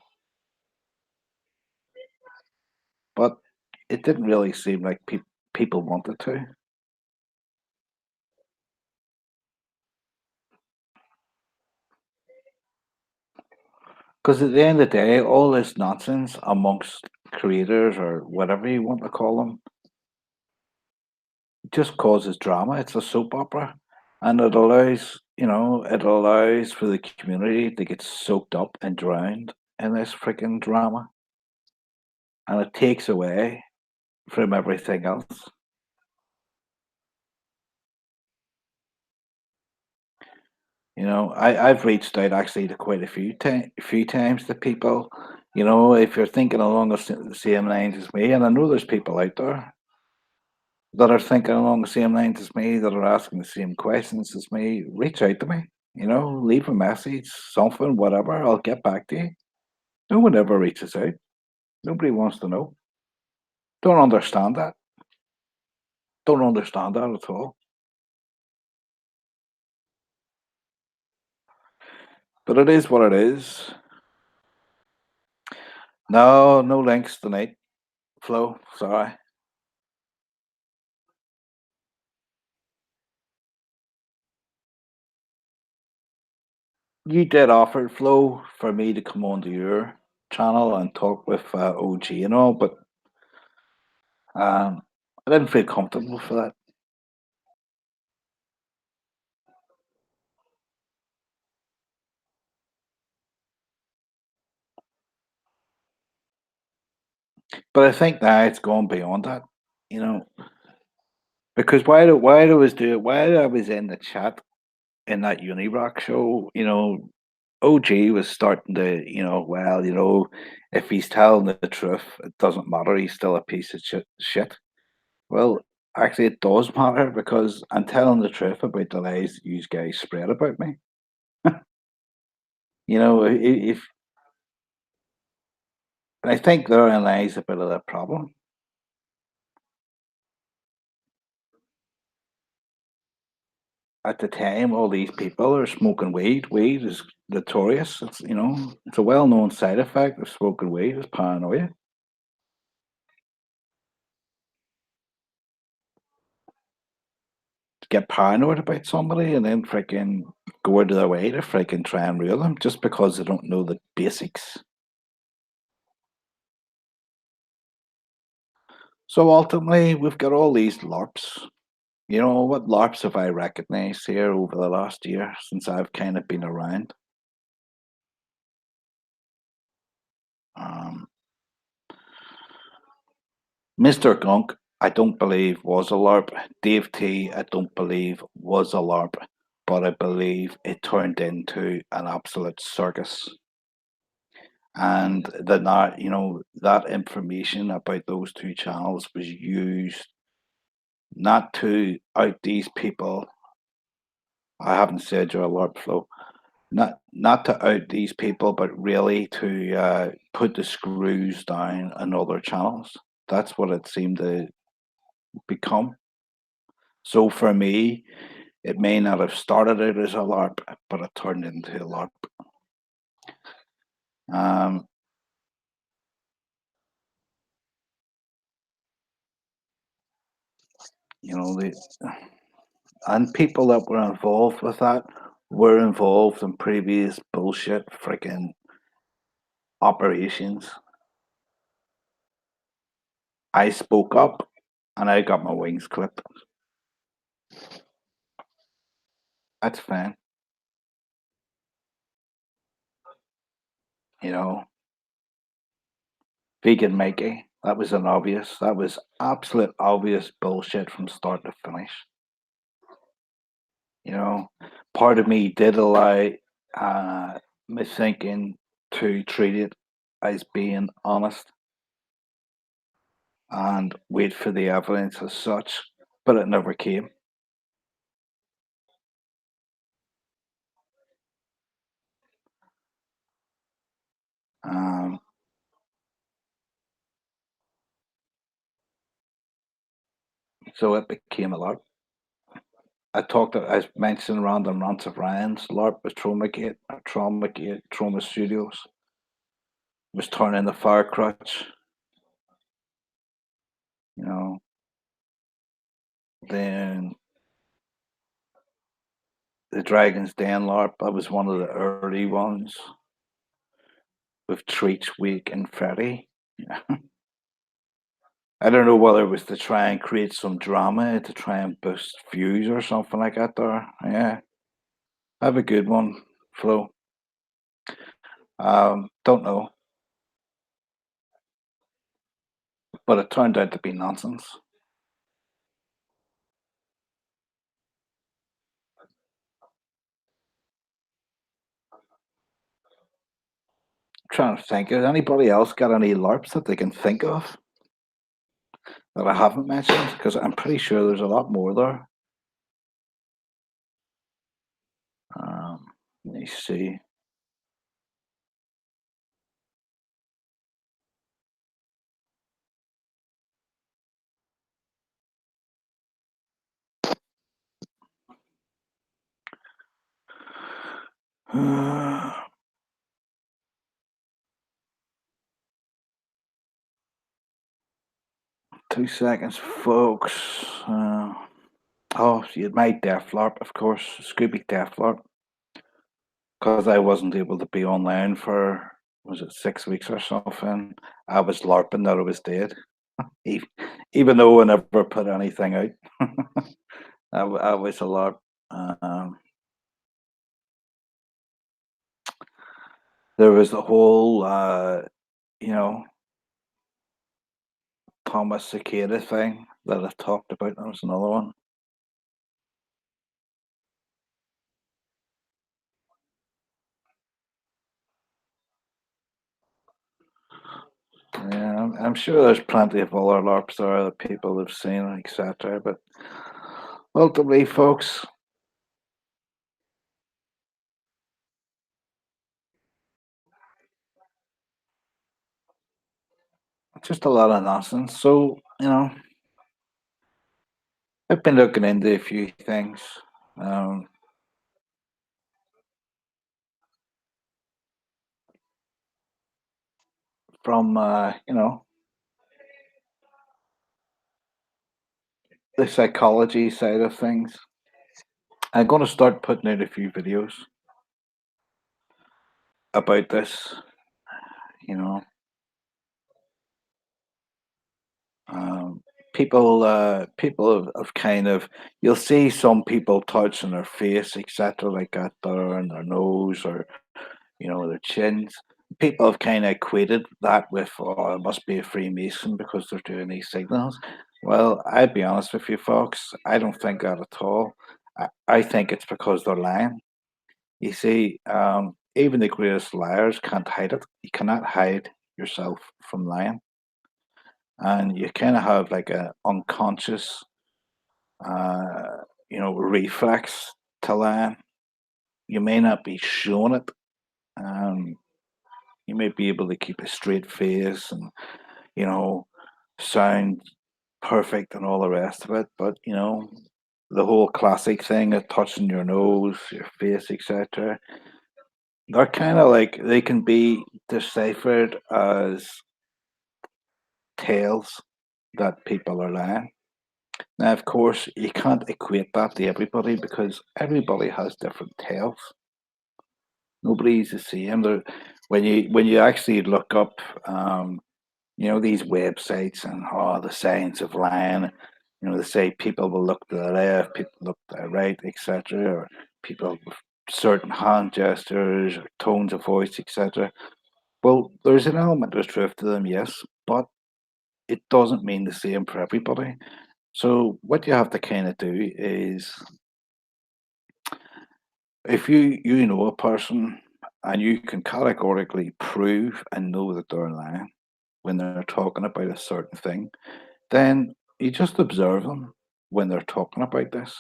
But it didn't really seem like people wanted to. Because at the end of the day, all this nonsense amongst creators or whatever you want to call them just causes drama. It's a soap opera. And it allows for the community to get soaked up and drowned in this freaking drama. And it takes away from everything else. I've reached out actually to quite a few times to people. If you're thinking along the same lines as me, and I know there's people out there that are thinking along the same lines as me, that are asking the same questions as me, reach out to me. Leave a message, something, whatever. I'll get back to you. No one ever reaches out. Nobody wants to know. Don't understand that. Don't understand that at all. But it is what it is. No, no links tonight. Flo, sorry. You did offer Flo for me to come onto your channel and talk with OG and all, but I didn't feel comfortable for that. But I think now it's gone beyond that, you know, because while I was in the chat in that Unirock show, OG was starting to, if he's telling the truth, it doesn't matter. He's still a piece of shit. Well, actually, it does matter because I'm telling the truth about the lies that you guys spread about me. If I think therein lies a bit of the problem. At the time, all these people are smoking weed. Weed is notorious. It's a well-known side effect of smoking weed is paranoia. Get paranoid about somebody and then freaking go out of their way to freaking try and reel them just because they don't know the basics. So ultimately, we've got all these LARPs. What LARPs have I recognized here over the last year since I've kind of been around? Um, Mr. Gunk, I don't believe was a LARP. Dave T, I don't believe was a LARP, but I believe it turned into an absolute circus. And that information about those two channels was used not to out these people. I haven't said you're a LARP flow. Not to out these people, but really to put the screws down on other channels. That's what it seemed to become. So for me, it may not have started out as a LARP, but it turned into a LARP. Um, you know, the and people that were involved with that were involved in previous bullshit freaking operations. I spoke up and I got my wings clipped. That's fine. You know, Vegan Mikey, that was absolute obvious bullshit from start to finish. You know, part of me did allow me thinking to treat it as being honest and wait for the evidence as such, but it never came. Um, so it became a LARP. I mentioned Random Rants of Ryan's LARP with Trauma Studios, was turning the fire crutch, you know. Then the Dragon's Den LARP, that was one of the early ones with Treats Week and Freddy. I don't know whether it was to try and create some drama to try and boost views or something like that there. Yeah. Have a good one, Flo. Don't know. But it turned out to be nonsense. I'm trying to think. Has anybody else got any LARPs that they can think of that I haven't mentioned? Because I'm pretty sure there's a lot more there. Um, Let me see. 2 seconds, folks. Oh, you had my Death LARP, of course. Scooby Death LARP. because I wasn't able to be online for, was it 6 weeks or something? I was LARPing that I was dead, e- even though I never put anything out. I was a LARP. Um, there was the whole, you know, Thomas Cicada thing that I talked about. That was another one. Yeah, I'm sure there's plenty of other LARPs there that people have seen, etc. But ultimately, folks, it's just a lot of nonsense. So, I've been looking into a few things um, from, the psychology side of things. I'm going to start putting out a few videos about this. You know, um, people have kind of, you'll see some people touching their face, etc., like that, there, and their nose, or their chins. People have kind of equated that with, oh, it must be a Freemason because they're doing these signals. Well, I'd be honest with you, folks. I don't think that at all. I think it's because they're lying. You see, even the greatest liars can't hide it. You cannot hide yourself from lying, and you kind of have like a unconscious, reflex to lie. You may not be showing it. Um, you may be able to keep a straight face and you know sound perfect and all the rest of it, but the whole classic thing of touching your nose, your face, etc. They're kind of like they can be deciphered as tales that people are lying. Now, of course, you can't equate that to everybody because everybody has different tales. Nobody's the same. When you actually look up, these websites and the science of lying. They say people will look to the left, people look to the right, etc., or people with certain hand gestures or tones of voice, etc. Well, there's an element of truth to them, yes, but it doesn't mean the same for everybody. So what you have to kind of do is, if you know a person and you can categorically prove and know that they're lying when they're talking about a certain thing, then you just observe them when they're talking about this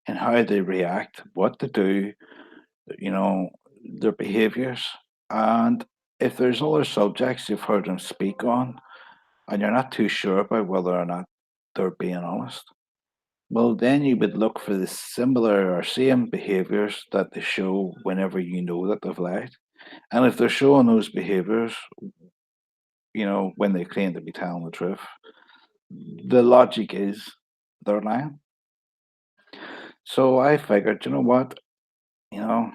and how they react, what they do, you know, their behaviors. And if there's other subjects you've heard them speak on and you're not too sure about whether or not they're being honest, well, then you would look for the similar or same behaviors that they show whenever you know that they've lied. And if they're showing those behaviors, when they claim to be telling the truth, the logic is they're lying. So I figured, you know what? You know,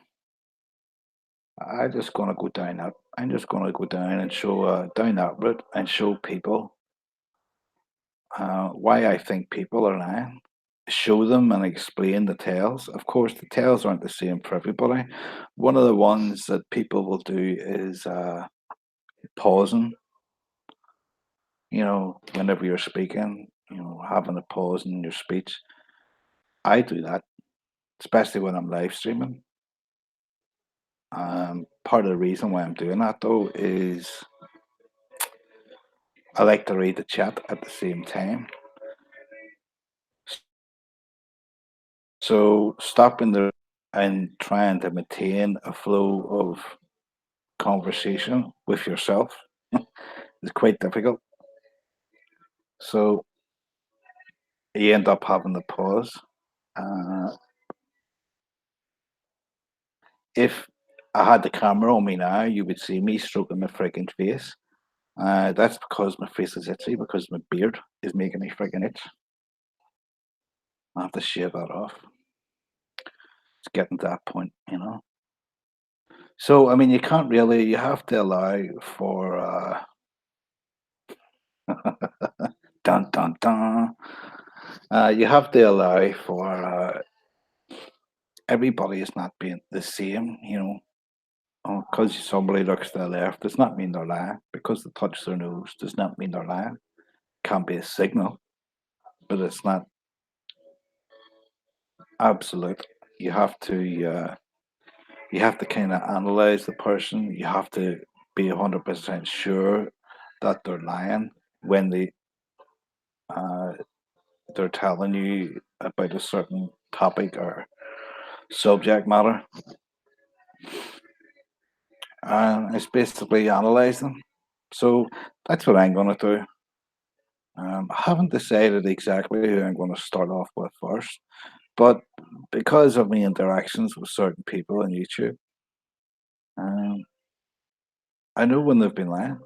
I'm just gonna go down and show down that route and show people why I think people are lying. Show them and explain the tales. Of course, the tales aren't the same for everybody. One of the ones that people will do is pausing. Whenever you're speaking, having a pause in your speech. I do that, especially when I'm live streaming. Part of the reason why I'm doing that though is I like to read the chat at the same time. So stopping there and trying to maintain a flow of conversation with yourself is quite difficult. So you end up having to pause. Uh, if I had the camera on me now, you would see me stroking my frigging face. That's because my face is itchy because my beard is making me frigging itch. I have to shave that off. It's getting to that point. So, I mean, you can't really, you have to allow for, dun dun dun, you have to allow for everybody is not being the same, you know. Because somebody looks to the left does not mean they're lying. Because they touch their nose does not mean they're lying. Can be a signal, but it's not absolute. You have to you have to kind of analyze the person. You have to be 100% sure that they're lying when uh, they're telling you about a certain topic or subject matter. And it's basically analyze them. So that's what I'm going to do. I haven't decided exactly who I'm going to start off with first, but because of my interactions with certain people on YouTube, um, I know when they've been lying.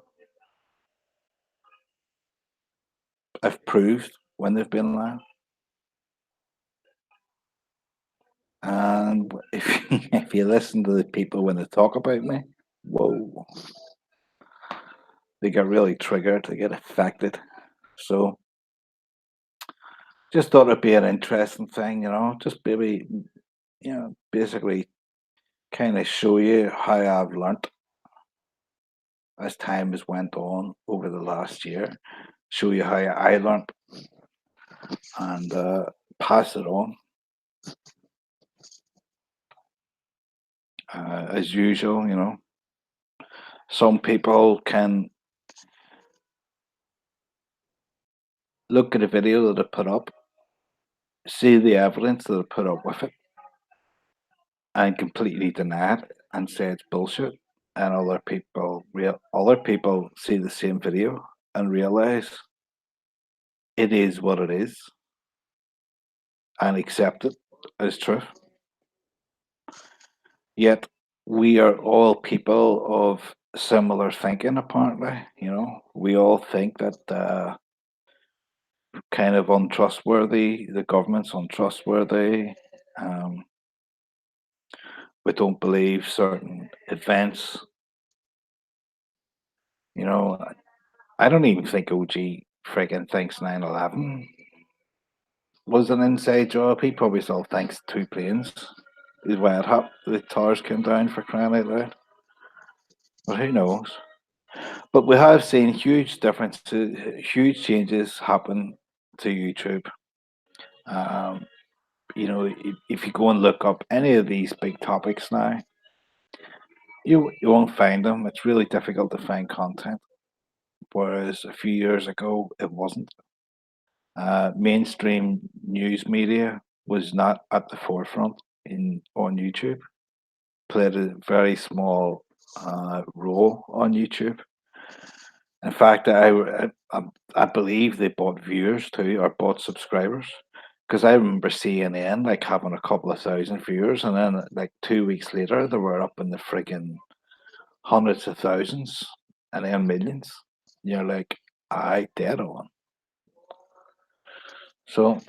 I've proved when they've been lying. And if if you listen to the people when they talk about me, whoa, they get really triggered, they get affected. So just thought it'd be an interesting thing, you know, just maybe, you know, basically kind of show you how I've learnt as time has went on over the last year, show you how I learnt and pass it on. As usual, you know, some people can look at a video that I put up, see the evidence that I put up with it, and completely deny it and say it's bullshit. And other people see the same video and realize it is what it is and accept it as truth. Yet we are all people of similar thinking, apparently. You know, we all think that kind of untrustworthy, the government's untrustworthy. Um, we don't believe certain events. You know, I don't even think OG friggin' thinks 9/11 was an inside job. He probably still thinks two planes is why it happened. The towers came down for crying out loud. But who knows? But we have seen huge differences, huge changes happen to YouTube. Um, you know, if you go and look up any of these big topics now, you won't find them. It's really difficult to find content, whereas a few years ago it wasn't. Mainstream news media was not at the forefront in on YouTube. Played a very small role on YouTube. In fact, I believe they bought viewers too, or bought subscribers. Because I remember CNN like having a couple of thousand viewers, and then like 2 weeks later, they were up in the friggin' hundreds of thousands, and then millions. You're like, I dead on. So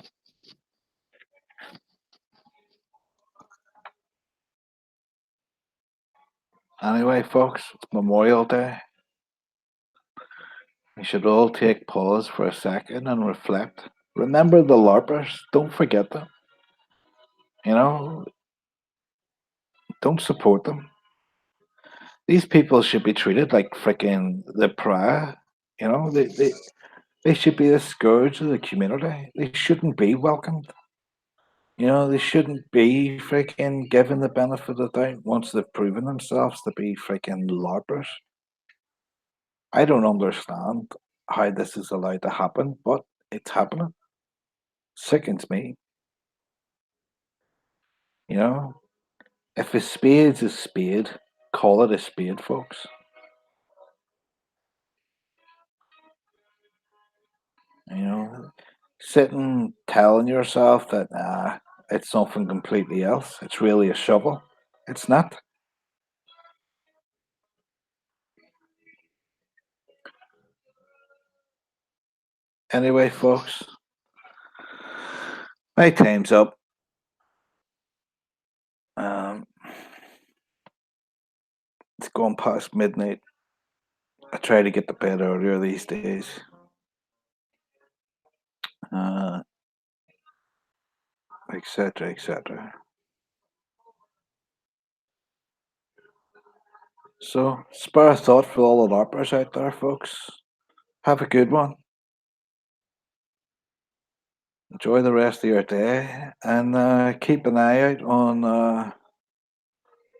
anyway, folks, it's Memorial Day. We should all take pause for a second and reflect. Remember the LARPers. Don't forget them. You know, don't support them. These people should be treated like freaking the pariah. You know, they should be the scourge of the community. They shouldn't be welcomed. You know, they shouldn't be freaking given the benefit of the doubt once they've proven themselves to be freaking LARPers. I don't understand how this is allowed to happen, but it's happening. Sickens me. You know, if a spade's a spade, call it a spade, folks. You know, sitting telling yourself that it's something completely else. It's really a shovel. It's not. Anyway, folks, my time's up. Um, going past midnight. I try to get to bed earlier these days. Uh, etc. etc. So, spare a thought for all the LARPers out there, folks. Have a good one. Enjoy the rest of your day, and keep an eye out on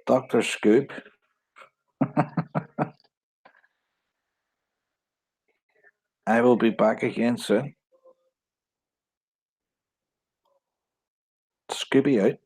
Dr. Scoop. I will be back again soon. Scooby out.